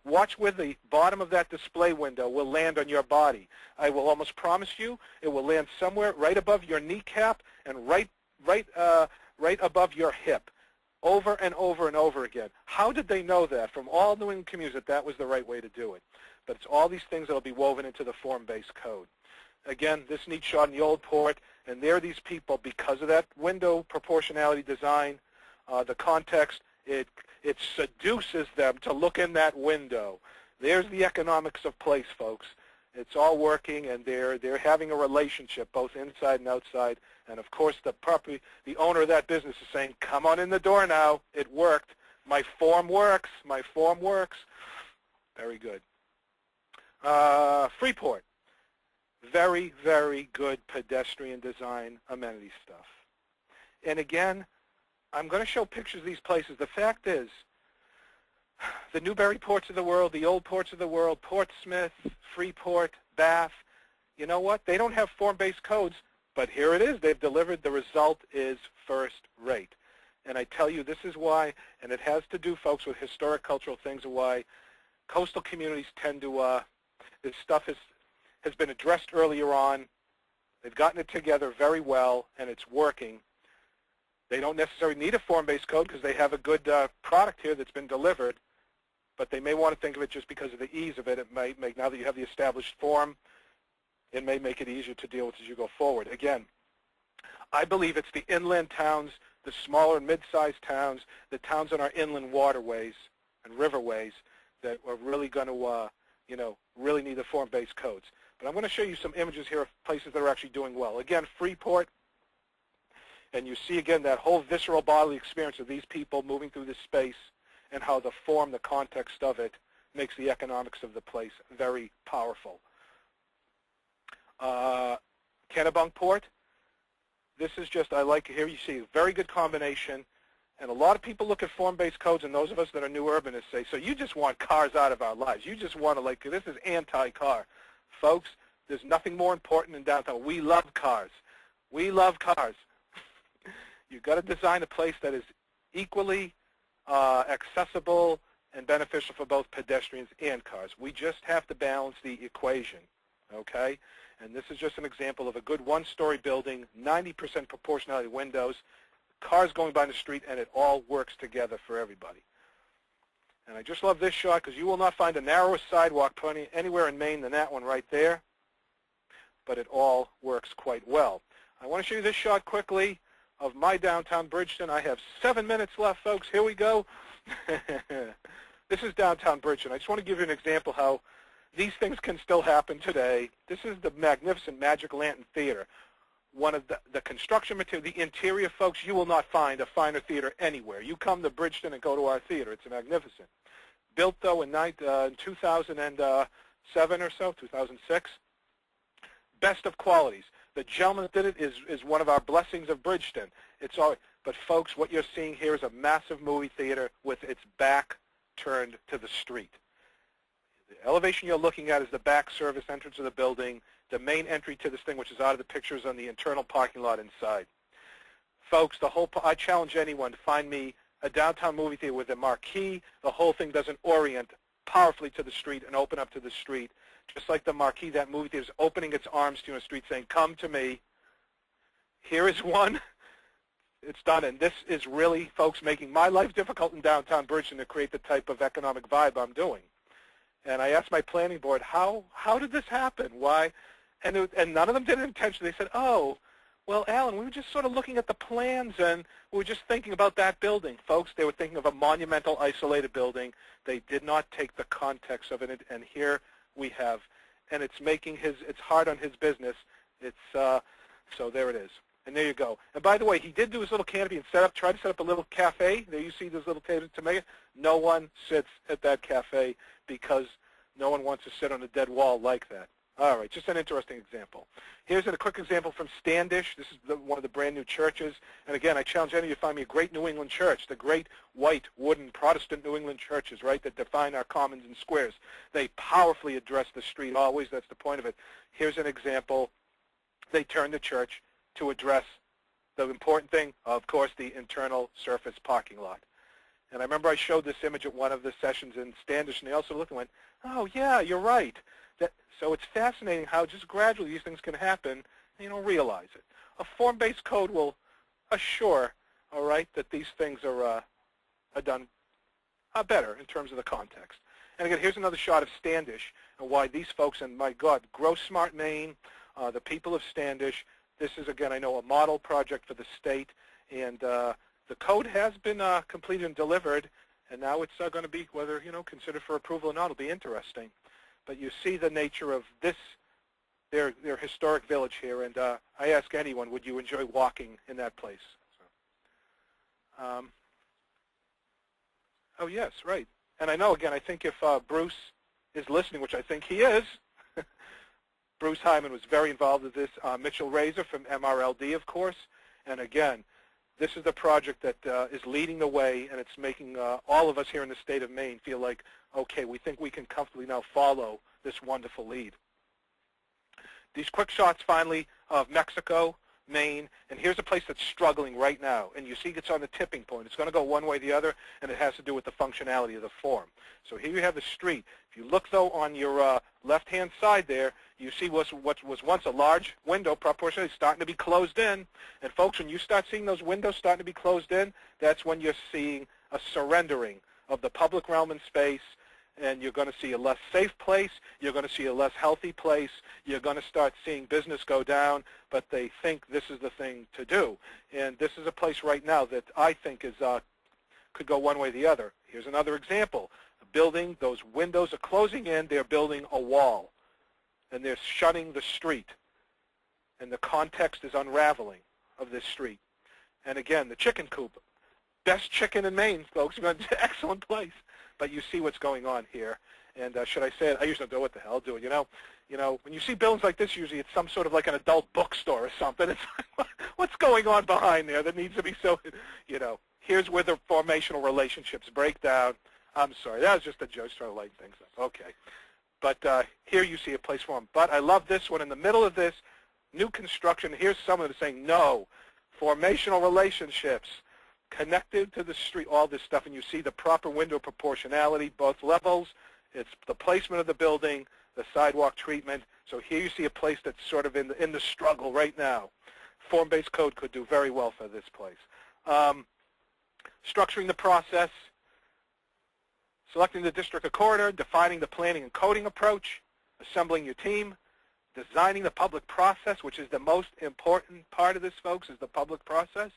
watch where the bottom of that display window will land on your body. I will almost promise you it will land somewhere right above your kneecap and right above your hip. Over and over and over again. How did they know that from all New England communities that was the right way to do it? But it's all these things that will be woven into the form-based code. Again, this neat shot in the old port, and there are these people, because of that window proportionality design, the context, it seduces them to look in that window. There's the economics of place, folks. It's all working, and they're having a relationship both inside and outside. And of course, the owner of that business is saying, "Come on in the door now. It worked. My form works. My form works." Very good. Freeport. Very, very good pedestrian design amenity stuff. And again, I'm going to show pictures of these places. The fact is, the Newbury ports of the world, the old ports of the world, Portsmouth, Freeport, Bath, you know what? They don't have form-based codes, but here it is. They've delivered. The result is first rate. And I tell you, this is why, and it has to do, folks, with historic cultural things, and why coastal communities tend to, this stuff has been addressed earlier on. They've gotten it together very well, and it's working. They don't necessarily need a form-based code because they have a good product here that's been delivered, but they may want to think of it just because of the ease of it. It might make, now that you have the established form, it may make it easier to deal with as you go forward. Again, I believe it's the inland towns, the smaller and mid-sized towns, the towns on our inland waterways and riverways that are really going to, really need the form-based codes. But I'm going to show you some images here of places that are actually doing well. Again, Freeport, and you see again that whole visceral bodily experience of these people moving through this space and how the form, the context of it, makes the economics of the place very powerful. Kennebunkport, this is just, I like here you see a very good combination, and a lot of people look at form-based codes, and those of us that are new urbanists say, so you just want cars out of our lives. You just want to, this is anti-car. Folks, there's nothing more important in downtown. We love cars. We love cars. You've got to design a place that is equally accessible and beneficial for both pedestrians and cars. We just have to balance the equation, okay? And this is just an example of a good one-story building, 90% proportionality windows, cars going by the street, and it all works together for everybody. And I just love this shot because you will not find a narrower sidewalk anywhere in Maine than that one right there, but it all works quite well. I want to show you this shot quickly of my downtown Bridgton. I have 7 minutes left, folks. Here we go. This is downtown Bridgton. I just want to give you an example how these things can still happen today. This is the magnificent Magic Lantern Theater. One of the construction material, the interior, folks, you will not find a finer theater anywhere. You come to Bridgton and go to our theater. It's magnificent. Built, though, in 2007 or so, 2006. Best of qualities. The gentleman that did it is one of our blessings of Bridgton. It's all, but folks, what you're seeing here is a massive movie theater with its back turned to the street. The elevation you're looking at is the back service entrance of the building. The main entry to this thing, which is out of the pictures on the internal parking lot inside. Folks, I challenge anyone to find me a downtown movie theater with a marquee. The whole thing doesn't orient powerfully to the street and open up to the street. Just like the marquee, that movie theater is opening its arms to you on the street saying, come to me. Here is one. It's done. And this is really, folks, making my life difficult in downtown Bridgton to create the type of economic vibe I'm doing. And I asked my planning board, how did this happen? Why? And none of them did it intentionally. They said, oh, Well, Alan, we were just sort of looking at the plans, and we were just thinking about that building. Folks, they were thinking of a monumental, isolated building. They did not take the context of it, and here we have. And it's making it's hard on his business. So there it is. And there you go. And by the way, he did do his little canopy and try to set up a little cafe. There you see those little tables to make it. No one sits at that cafe because no one wants to sit on a dead wall like that. All right, just an interesting example. Here's a quick example from Standish. This is one of the brand new churches. And again, I challenge any of you to find me a great New England church, the great white wooden Protestant New England churches, right, that define our commons and squares. They powerfully address the street always. That's the point of it. Here's an example. They turn the church to address the important thing, of course, the internal surface parking lot. And I remember I showed this image at one of the sessions in Standish, and they also looked and went, oh, yeah, you're right. So it's fascinating how just gradually these things can happen, and you don't realize it. A form-based code will assure, all right, that these things are done better in terms of the context. And again, here's another shot of Standish and why these folks, and my God, Grow Smart Maine, the people of Standish, this is, again, I know, a model project for the state, and the code has been completed and delivered, and now it's going to be, whether, considered for approval or not, it'll be interesting. But you see the nature of this, their historic village here, and I ask anyone, would you enjoy walking in that place? So, oh, yes, right. And I know, again, I think if Bruce is listening, which I think he is, Bruce Hyman was very involved with this. Mitchell Razor from MRLD, of course. And again, this is the project that is leading the way, and it's making all of us here in the state of Maine feel like, okay, we think we can comfortably now follow this wonderful lead. These quick shots, finally, of Mexico, Maine, and here's a place that's struggling right now. And you see it's on the tipping point. It's going to go one way or the other, and it has to do with the functionality of the form. So here you have the street. If you look, though, on your left-hand side there, you see what was once a large window proportionally starting to be closed in. And, folks, when you start seeing those windows starting to be closed in, that's when you're seeing a surrendering of the public realm and space, and you're going to see a less safe place, you're going to see a less healthy place, you're going to start seeing business go down, but they think this is the thing to do. And this is a place right now that I think is could go one way or the other. Here's another example. A building, those windows are closing in, they're building a wall, and they're shutting the street. And the context is unraveling of this street. And again, the chicken coop, best chicken in Maine, folks. Excellent place. But you see what's going on here. And should I say it? I usually don't know what the hell do it. You know, when you see buildings like this, usually it's some sort of like an adult bookstore or something. It's like, what's going on behind there that needs to be so, here's where the formational relationships break down. I'm sorry, that was just a joke, trying to lighten things up. Okay. But here you see a place for them. But I love this one. In the middle of this, new construction, here's someone that's saying, no, formational relationships, connected to the street, all this stuff, and you see the proper window proportionality, both levels. It's the placement of the building, the sidewalk treatment. So here you see a place that's sort of in the struggle right now. Form-based code could do very well for this place. Structuring the process, selecting the district accorder, defining the planning and coding approach, assembling your team, designing the public process, which is the most important part of this, folks, is the public process.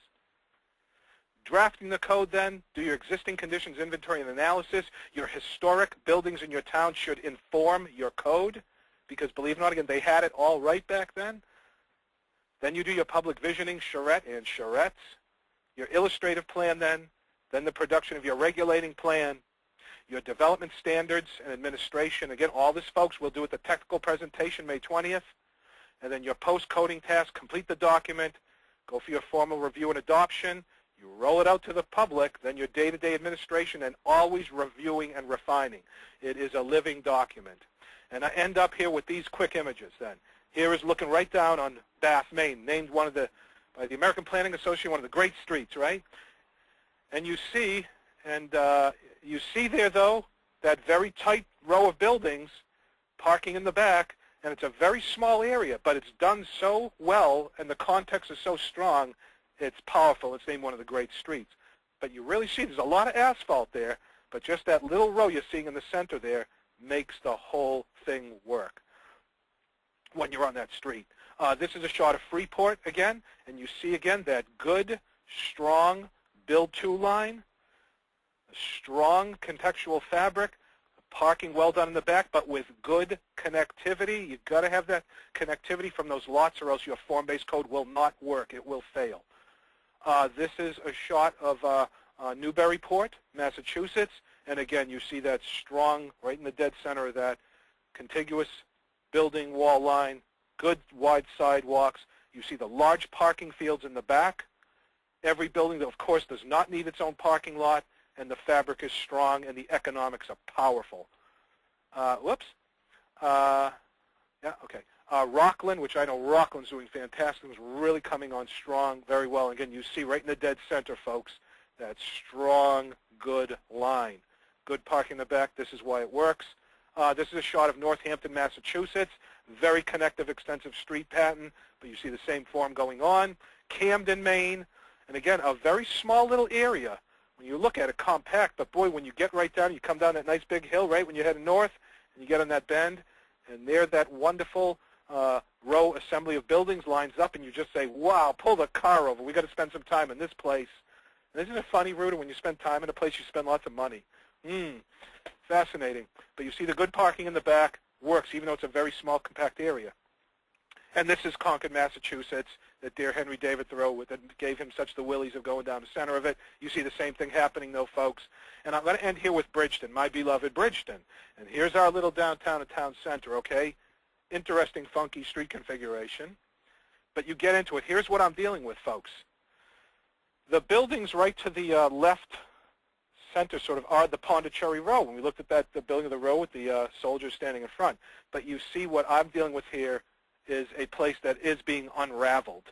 Drafting the code then, do your existing conditions inventory and analysis. Your historic buildings in your town should inform your code because, believe it or not, again, they had it all right back then. Then you do your public visioning, charrette and charrettes. Your illustrative plan then the production of your regulating plan, your development standards and administration. Again, all this, folks, we'll do at the technical presentation May 20th. And then your post-coding task, complete the document, go for your formal review and adoption. You roll it out to the public, then your day-to-day administration, and always reviewing and refining. It is a living document. And I end up here with these quick images then. Here is looking right down on Bath, Maine, named by the American Planning Association, one of the great streets, right? And you see there, though, that very tight row of buildings parking in the back, and it's a very small area, but it's done so well, and the context is so strong, it's powerful. It's named one of the great streets. But you really see there's a lot of asphalt there, but just that little row you're seeing in the center there makes the whole thing work when you're on that street. This is a shot of Freeport again, and you see again that good, strong build-to line, a strong contextual fabric, parking well done in the back, but with good connectivity. You've got to have that connectivity from those lots or else your form-based code will not work. It will fail. This is a shot of Newburyport, Massachusetts, and again, you see that strong, right in the dead center of that, contiguous building wall line, good wide sidewalks. You see the large parking fields in the back. Every building, of course, does not need its own parking lot, and the fabric is strong, and the economics are powerful. Rockland, which I know Rockland's doing fantastic, is really coming on strong, very well. Again, you see right in the dead center, folks, that strong, good line. Good parking in the back. This is why it works. This is a shot of Northampton, Massachusetts. Very connective, extensive street pattern, but you see the same form going on. Camden, Maine, and again, a very small little area. When you look at it, compact, but boy, when you get right down, you come down that nice big hill, right, when you're heading north, and you get on that bend, and there that wonderful row assembly of buildings lines up, and you just say, wow, pull the car over. We got to spend some time in this place. And isn't it funny, Ruta, when you spend time in a place, you spend lots of money? Fascinating. But you see the good parking in the back works, even though it's a very small, compact area. And this is Concord, Massachusetts, that dear Henry David Thoreau that gave him such the willies of going down the center of it. You see the same thing happening, though, folks. And I'm going to end here with Bridgton, my beloved Bridgton. And here's our little downtown and town center, okay? Interesting, funky street configuration. But you get into it. Here's what I'm dealing with, folks. The buildings right to the left center sort of are the Pondicherry Row. When we looked at that, the building of the row with the soldiers standing in front. But you see what I'm dealing with here is a place that is being unraveled.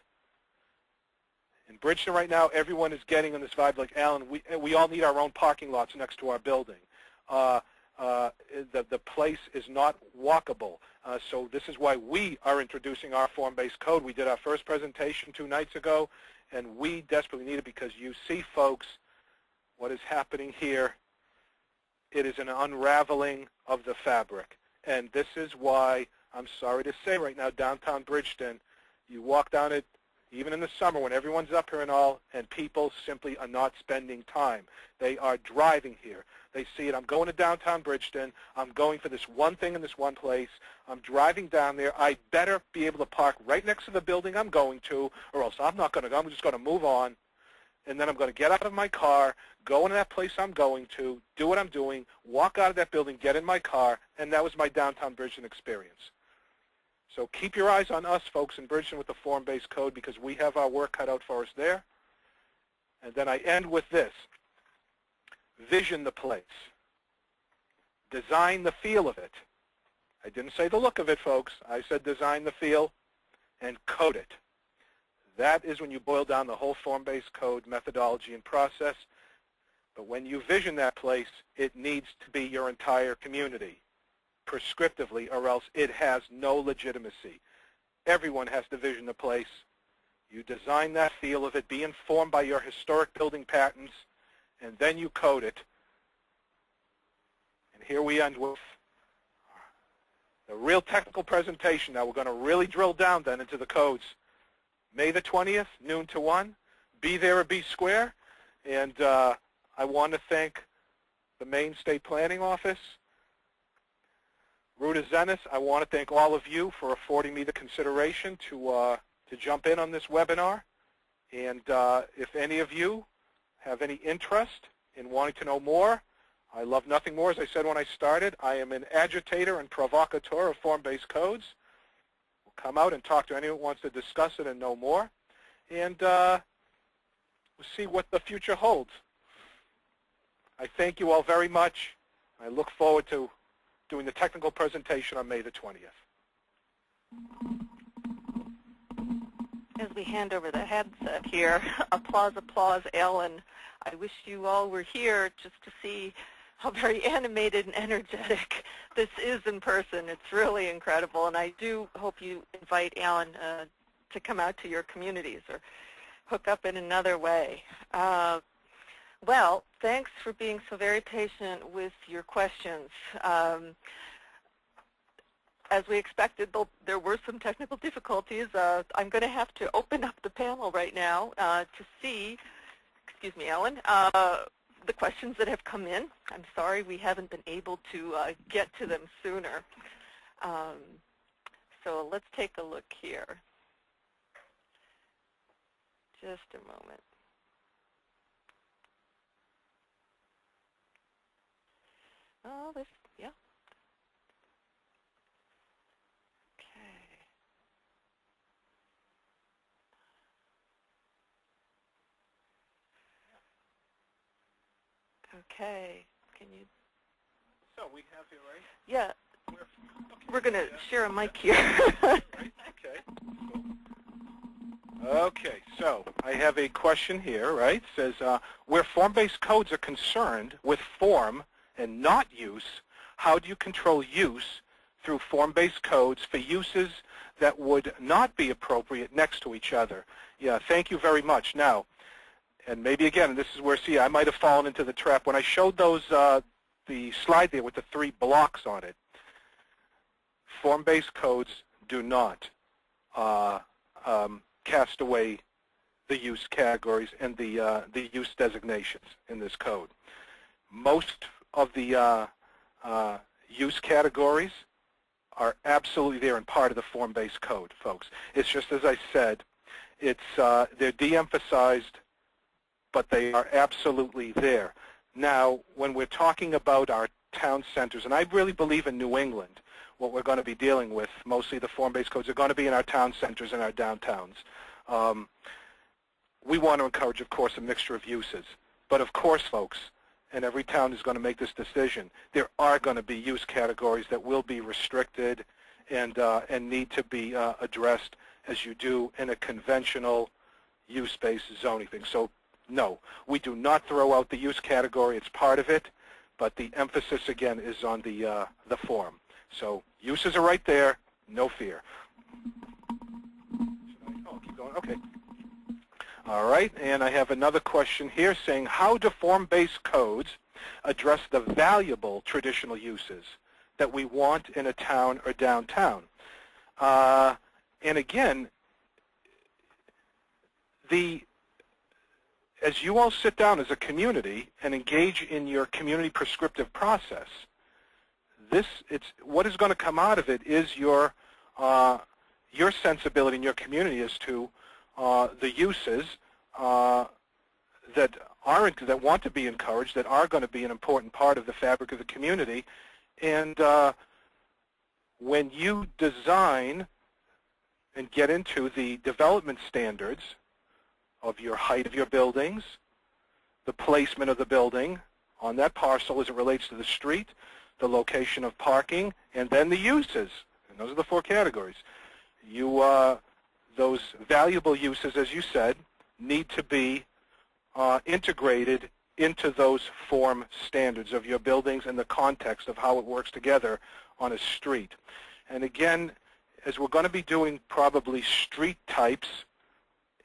In Bridgton right now, everyone is getting on this vibe like, Alan, we all need our own parking lots next to our building. The place is not walkable. So this is why we are introducing our form-based code. We did our first presentation 2 nights ago, and we desperately need it because you see, folks, what is happening here. It is an unraveling of the fabric. And this is why, I'm sorry to say right now, downtown Bridgton, you walk down it even in the summer when everyone's up here and all, and people simply are not spending time. They are driving here. They see it. I'm going to downtown Bridgton. I'm going for this one thing in this one place. I'm driving down there. I better be able to park right next to the building I'm going to, or else I'm not going to go. I'm just going to move on. And then I'm going to get out of my car, go into that place I'm going to, do what I'm doing, walk out of that building, get in my car, and that was my downtown Bridgton experience. So keep your eyes on us, folks, in Bridgton with the form-based code because we have our work cut out for us there. And then I end with this. Vision the place. Design the feel of it. I didn't say the look of it, folks. I said design the feel and code it. That is when you boil down the whole form-based code methodology and process. But when you vision that place, it needs to be your entire community prescriptively, or else it has no legitimacy. Everyone has to vision the place. You design that feel of it, be informed by your historic building patterns, and then you code it. And here we end with the real technical presentation. Now we're going to really drill down then into the codes. May the 20th, noon to 1. Be there or be square. And I want to thank the Maine State Planning Office. Ruta Zenes, I want to thank all of you for affording me the consideration to jump in on this webinar. And if any of you have any interest in wanting to know more, I love nothing more, as I said when I started. I am an agitator and provocateur of form-based codes. We'll come out and talk to anyone who wants to discuss it and know more. And we'll see what the future holds. I thank you all very much. I look forward to doing the technical presentation on May the 20th. As we hand over the headset here, applause, applause, Ellen. I wish you all were here just to see how very animated and energetic this is in person. It's really incredible, and I do hope you invite Alan to come out to your communities or hook up in another way. Well, thanks for being so very patient with your questions. as we expected, there were some technical difficulties. I'm going to have to open up the panel right now to see, excuse me, Ellen, the questions that have come in. I'm sorry we haven't been able to get to them sooner. So let's take a look here. Just a moment. Oh, this, yeah. Okay, can you? So we have here, right? Yeah, Okay. we're going to share a mic here. Right? Okay. Cool. Okay, so I have a question here, right? It says, where form-based codes are concerned with form and not use, how do you control use through form-based codes for uses that would not be appropriate next to each other? Yeah, thank you very much. Now, and maybe again, this is where, see, I might have fallen into the trap. When I showed those, the slide there with the 3 blocks on it, form-based codes do not cast away the use categories and the use designations in this code. Most of the use categories are absolutely there and part of the form-based code, folks. It's just as I said, it's they're de-emphasized, but they are absolutely there. Now, when we're talking about our town centers, and I really believe in New England, what we're going to be dealing with, mostly the form-based codes, are going to be in our town centers and our downtowns. We want to encourage, of course, a mixture of uses. But of course, folks, and every town is going to make this decision, there are going to be use categories that will be restricted and need to be addressed as you do in a conventional use-based zoning thing. So no, we do not throw out the use category. It's part of it, but the emphasis, again, is on the form. So uses are right there, no fear. Oh, keep going. Okay. All right, and I have another question here saying, how do form-based codes address the valuable traditional uses that we want in a town or downtown? And again, as you all sit down as a community and engage in your community prescriptive process, what is going to come out of it is your sensibility in your community as to the uses that want to be encouraged, that are going to be an important part of the fabric of the community. And when you design and get into the development standards of your height of your buildings, the placement of the building on that parcel as it relates to the street, the location of parking, and then the uses. And those are the 4 categories. Those valuable uses, as you said, need to be integrated into those form standards of your buildings and the context of how it works together on a street. And again, as we're going to be doing probably street types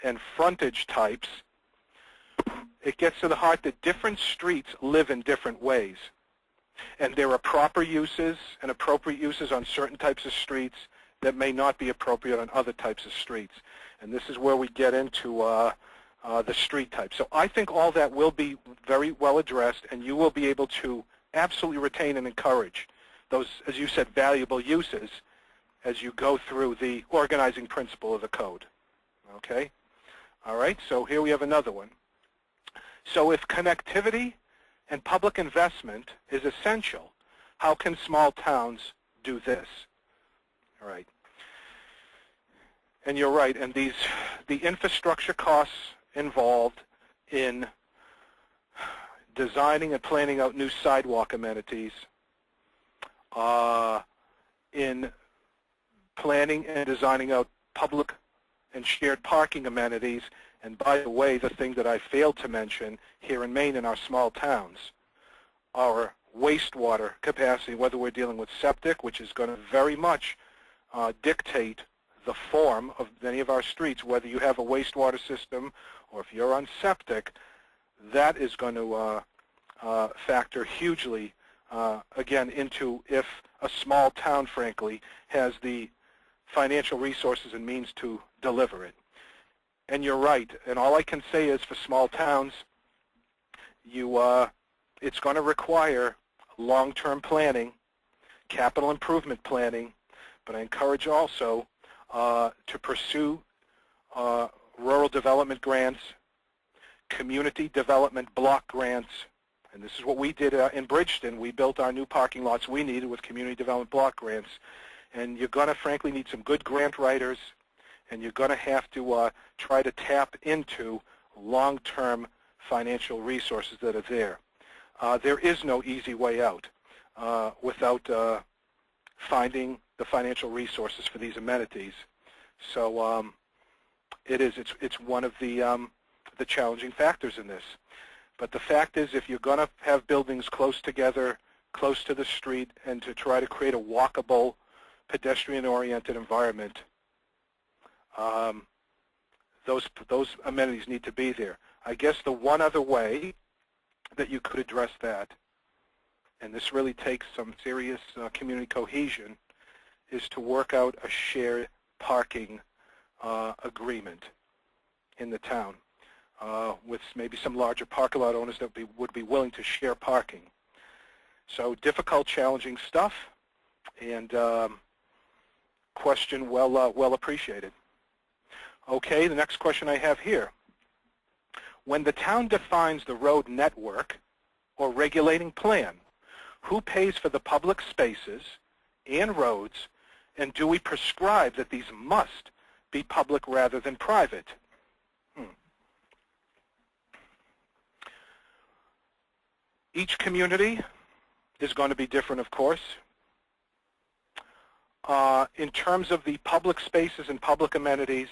and frontage types, it gets to the heart that different streets live in different ways. And there are proper uses and appropriate uses on certain types of streets that may not be appropriate on other types of streets. And this is where we get into the street type. So I think all that will be very well addressed, and you will be able to absolutely retain and encourage those, as you said, valuable uses as you go through the organizing principle of the code. Okay? All right, so here we have another one. So if connectivity and public investment is essential, how can small towns do this? All right. And you're right, and the infrastructure costs involved in designing and planning out new sidewalk amenities, in planning and designing out public and shared parking amenities, and by the way, the thing that I failed to mention here in Maine in our small towns, our wastewater capacity, whether we're dealing with septic, which is going to very much dictate the form of many of our streets, whether you have a wastewater system or if you're on septic, that is going to factor hugely again, into if a small town, frankly, has the financial resources and means to deliver it. And you're right. And all I can say is for small towns, it's going to require long-term planning, capital improvement planning, but I encourage also to pursue rural development grants, community development block grants, and this is what we did in Bridgton. We built our new parking lots we needed with community development block grants. And you're going to, frankly, need some good grant writers, and you're going to have to try to tap into long-term financial resources that are there. There is no easy way out without finding the financial resources for these amenities. So it's one of the challenging factors in this. But the fact is, if you're going to have buildings close together, close to the street, and to try to create a walkable, pedestrian-oriented environment, those amenities need to be there. I guess the one other way that you could address that, and this really takes some serious community cohesion, is to work out a shared parking agreement in the town with maybe some larger parking lot owners that would be willing to share parking. So difficult, challenging stuff, and question well appreciated. Okay, the next question I have here. When the town defines the road network or regulating plan, who pays for the public spaces and roads, and do we prescribe that these must be public rather than private? Each community is going to be different, of course. In terms of the public spaces and public amenities,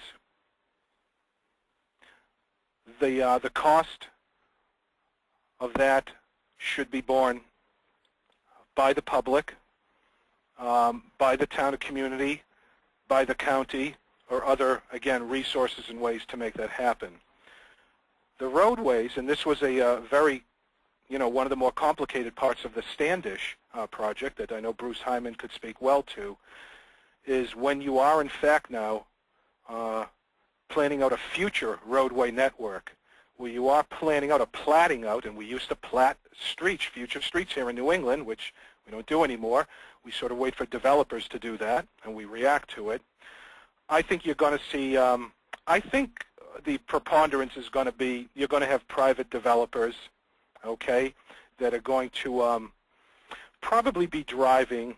the cost of that should be borne by the public, by the town or community, by the county, or other, again, resources and ways to make that happen. The roadways, and this was a very, one of the more complicated parts of the Standish project that I know Bruce Hyman could speak well to, is when you are in fact now planning out a future roadway network, where you are planning out or platting out, and we used to plat streets, future streets here in New England, which we don't do anymore. We sort of wait for developers to do that, and we react to it. I think you're going to see, I think the preponderance is going to be, you're going to have private developers, okay, that are going to probably be driving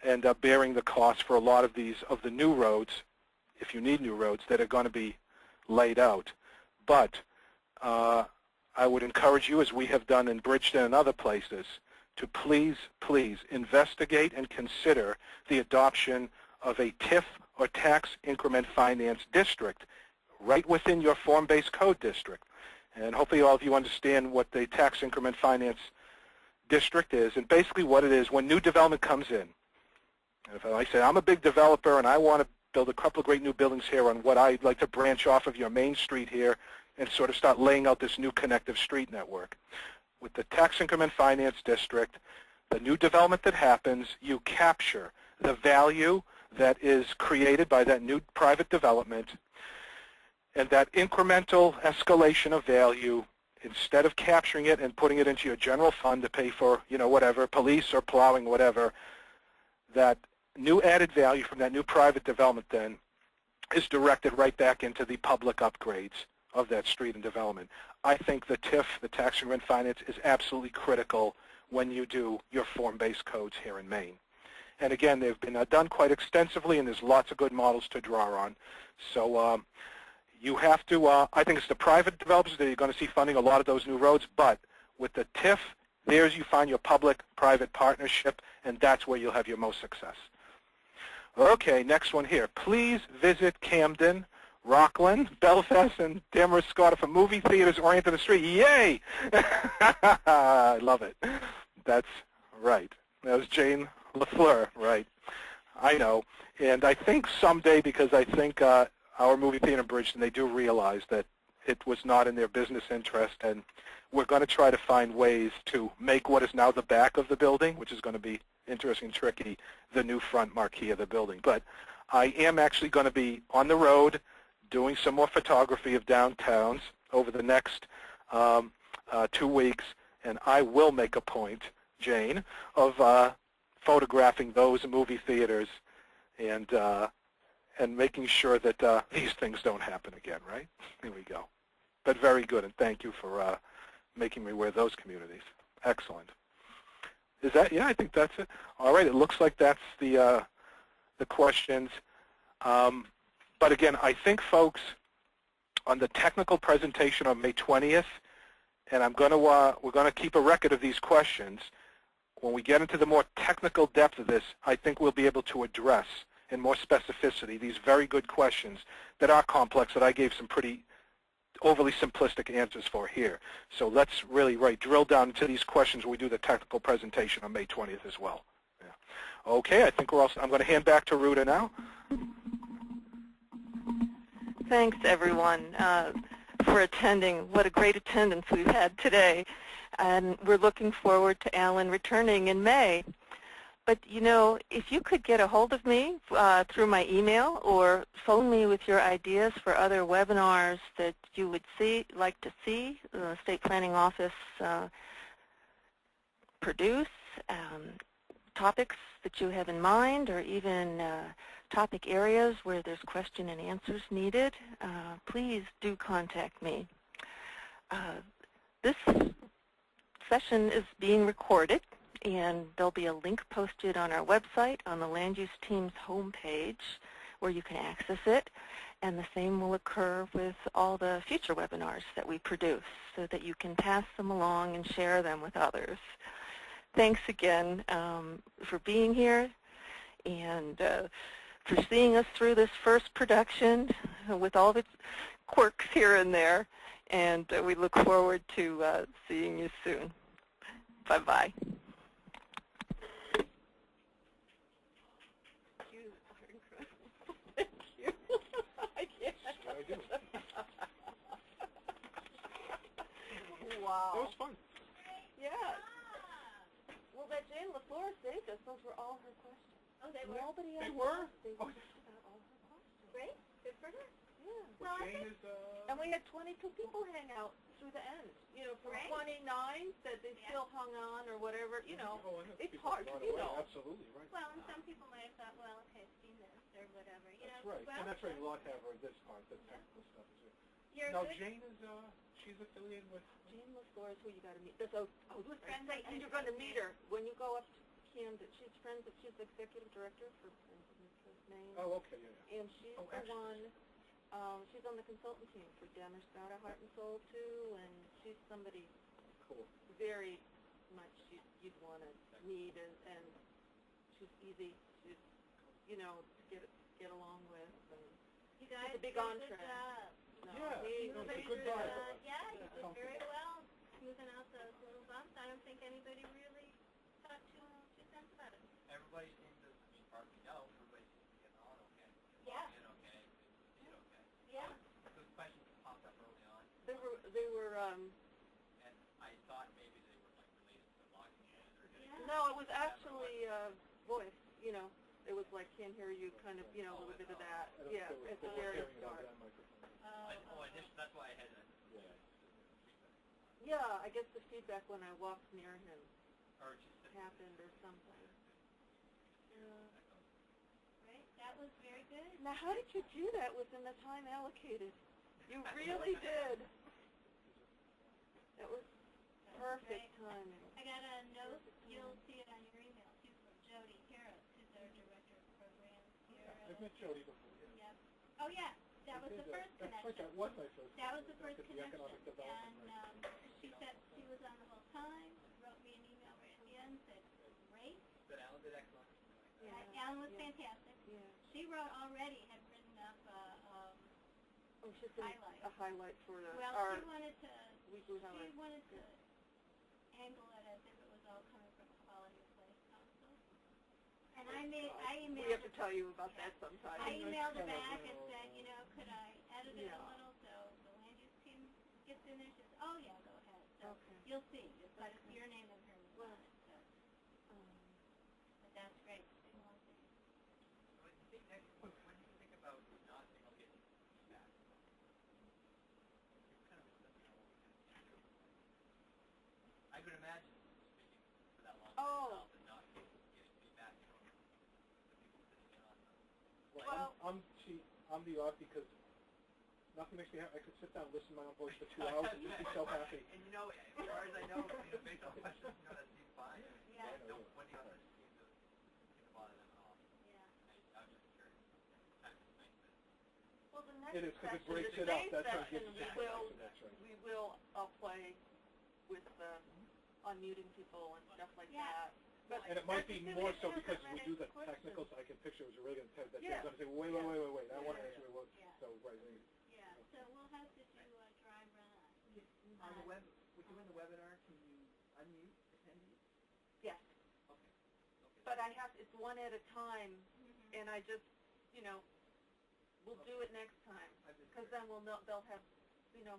and bearing the cost for a lot of these, of the new roads, if you need new roads, that are going to be laid out. But I would encourage you, as we have done in Bridgton and other places, to please, please investigate and consider the adoption of a TIF or tax increment finance district right within your form-based code district. And hopefully all of you understand what the tax increment finance district is. And basically what it is, when new development comes in, and if I say I'm a big developer and I want to build a couple of great new buildings here on what I'd like to branch off of your main street here and sort of start laying out this new connective street network. With the tax increment finance district, the new development that happens, you capture the value that is created by that new private development, and that incremental escalation of value, instead of capturing it and putting it into your general fund to pay for, whatever, police or plowing, whatever, that new added value from that new private development then is directed right back into the public upgrades of that street and development. I think the TIF, the tax increment finance, is absolutely critical when you do your form-based codes here in Maine. And again, they've been done quite extensively, and there's lots of good models to draw on. So you have to, I think it's the private developers that you're going to see funding a lot of those new roads, but with the TIF, there's you find your public-private partnership, and that's where you'll have your most success. Okay, next one here. Please visit Camden, Rockland, Belfast, and Dameriscotta for movie theaters oriented to the street. Yay! I love it. That's right. That was Jane LaFleur, right. I know. And I think someday, because I think our movie theater in Bridgton, they do realize that it was not in their business interest, and we're going to try to find ways to make what is now the back of the building, which is going to be interesting and tricky, the new front marquee of the building. But I am actually going to be on the road doing some more photography of downtowns over the next 2 weeks, and I will make a point, Jane, of photographing those movie theaters and making sure that these things don't happen again, right? Here we go. But very good, and thank you for making me aware of those communities. Excellent. Is that, yeah, I think that's it. All right, it looks like that's the questions. But again, I think, folks, on the technical presentation on May 20th, and we're going to keep a record of these questions. When we get into the more technical depth of this, I think we'll be able to address in more specificity these very good questions that are complex that I gave some pretty overly simplistic answers for here. So let's really drill down into these questions when we do the technical presentation on May 20th as well. Yeah. Okay, I think we're all, I'm going to hand back to Ruta now. Thanks, everyone, for attending. What a great attendance we've had today. And we're looking forward to Alan returning in May. But, you know, if you could get a hold of me through my email or phone me with your ideas for other webinars that you would like to see the State Planning Office produce, topics that you have in mind, or even topic areas where there's question and answers needed, please do contact me. This session is being recorded, and there'll be a link posted on our website on the Land Use Team's homepage where you can access it, and the same will occur with all the future webinars that we produce so that you can pass them along and share them with others. Thanks again for being here and for seeing us through this first production with all of its quirks here and there, and we look forward to seeing you soon. Bye-bye. Wow. That was fun. Yeah. Well, that Jane LaFleur saved us. Those were all her questions. Oh, they were? Nobody else. They were? They Oh. were all her questions. Great. Good for her. Yeah. Well, I Jane think is, And we had 22 people hang out through the end. You know, from Great. 29 that they Yeah. still hung on or whatever. You know, oh, I know it's people hard, gone you away. know. Absolutely, right. well, and some people might have thought, well, okay, I've seen this or whatever. You That's know, right. well, And that's right. A lot have her this part, the technical stuff is it. you're Now, good. Jane is, she's affiliated with... Jane LaFleur is who you got to meet. That's, Friends I and you're can going to meet. meet her when you go up to Camden. She's executive director for Maine. Oh, okay, yeah. And she's Oh, the excellent. one, she's on the consultant team for Damage Data, Heart and Soul, too, and she's somebody Cool. very much you'd want to meet, and she's easy to, you know, to get along with. And You guys a big did a entree. good job. no, Yeah, he no, was it's a very good good. vibe. Yeah, you Yeah. did very well smoothing out those little bumps. I don't think anybody really thought two cents about it. Everybody seems to, I mean, partly no, everybody seems to be getting on okay. Yeah. Get okay, did okay. Yeah. Those questions that popped up early on, They were, and I thought maybe they were like related to logging in or getting. Yeah. no, it was actually voice, you know. It was like, can't hear you, kind of, you know, a little bit of that. Yeah, at the very start. That's why I had that. Yeah, I guess the feedback when I walked near him Or just happened or something. Right? That was very good. Now, how did you do that within the time allocated? You really did. That was perfect timing. I got a note. You'll see it on your email, too, from Jody Harris, who's our director of programs here. I've met Jody before. Yep. Oh, yeah. That was the first That's right, connection. that was my first. That was the first At the connection. economic development, And right. she said she was on the whole time, wrote me an email right at the end, said, great. But Alan did excellent. Yeah. Alan was fantastic. Yeah. She wrote already, had written up Oh, she's a highlight for the, well, our she wanted to, weekly highlight. she wanted to angle it as if it was all coming from a quality of life council. And I emailed. We have to tell you about that sometime. I emailed her back and said, you know, could I edit it Yeah. a little so the land use team Oh, yeah, go ahead. So Okay. you'll see. It's got Okay. your name and her name Well, on it. So, but that's great. Big one thing. So I think next, when you think about not getting feedback, it's kind of a system of what we can do. I could imagine speaking for that long Oh. myself and not getting feedback from the people sitting in on the Well, I'm the odd because nothing makes me happy. I could sit down and listen to my own voice for 2 hours and just be so happy. And you know, as far as I know, based on questions, that seems fine. Yeah. When the others seem to bother them at all. Yeah. I'm just curious. Kind of think that. Well, the next It is, 'cause it session, breaks the it up. today's That's what session, gives it that's right. we will play with unmuting people and stuff like Yeah. that. But And it might be more so have because that we right do the question. technicals. I can picture it was really going to tell that. Yeah. I'm going to say, wait. I want to Yeah. answer what. Yeah. So right. Yeah. So we'll have to do a dry run. On the web, doing the webinar, can you unmute attendees? yes, Okay. but it's one at a time, and I just, we'll do it next time because then they'll have,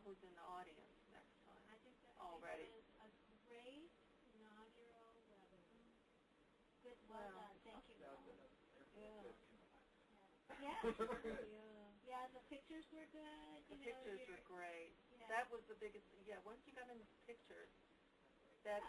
who's in the audience next time. I think that Already. is a great inaugural webinar. Good, well Wow. done. Thank you. Yeah. Yeah. Yeah. Yeah, the pictures were good. The you know, pictures your- were great. Yeah. That was the biggest. Yeah, once you got into pictures, that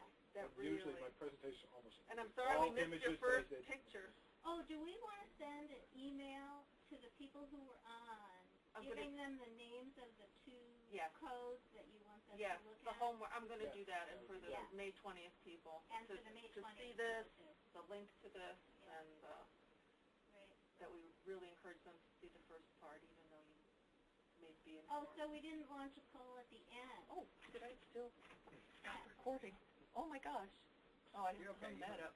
Usually really. my presentation almost. And I'm sorry all we missed your images first that I did. picture. Oh, do we want to send an email to the people who were on, I'm giving them the names of the two Yes. codes that you want them Yes, to look the at? homework. I'm going to Yeah. do that, and for the Yeah. May 20th people And to, for the May to 20th see this, people, too. the link to this, Yeah. and Great. that we really encourage them to see the first part, even though you may be in. Oh, so we didn't launch a poll at the end. Oh, did I still Yeah. recording? Oh my gosh! Oh, I You're didn't okay. turn that up.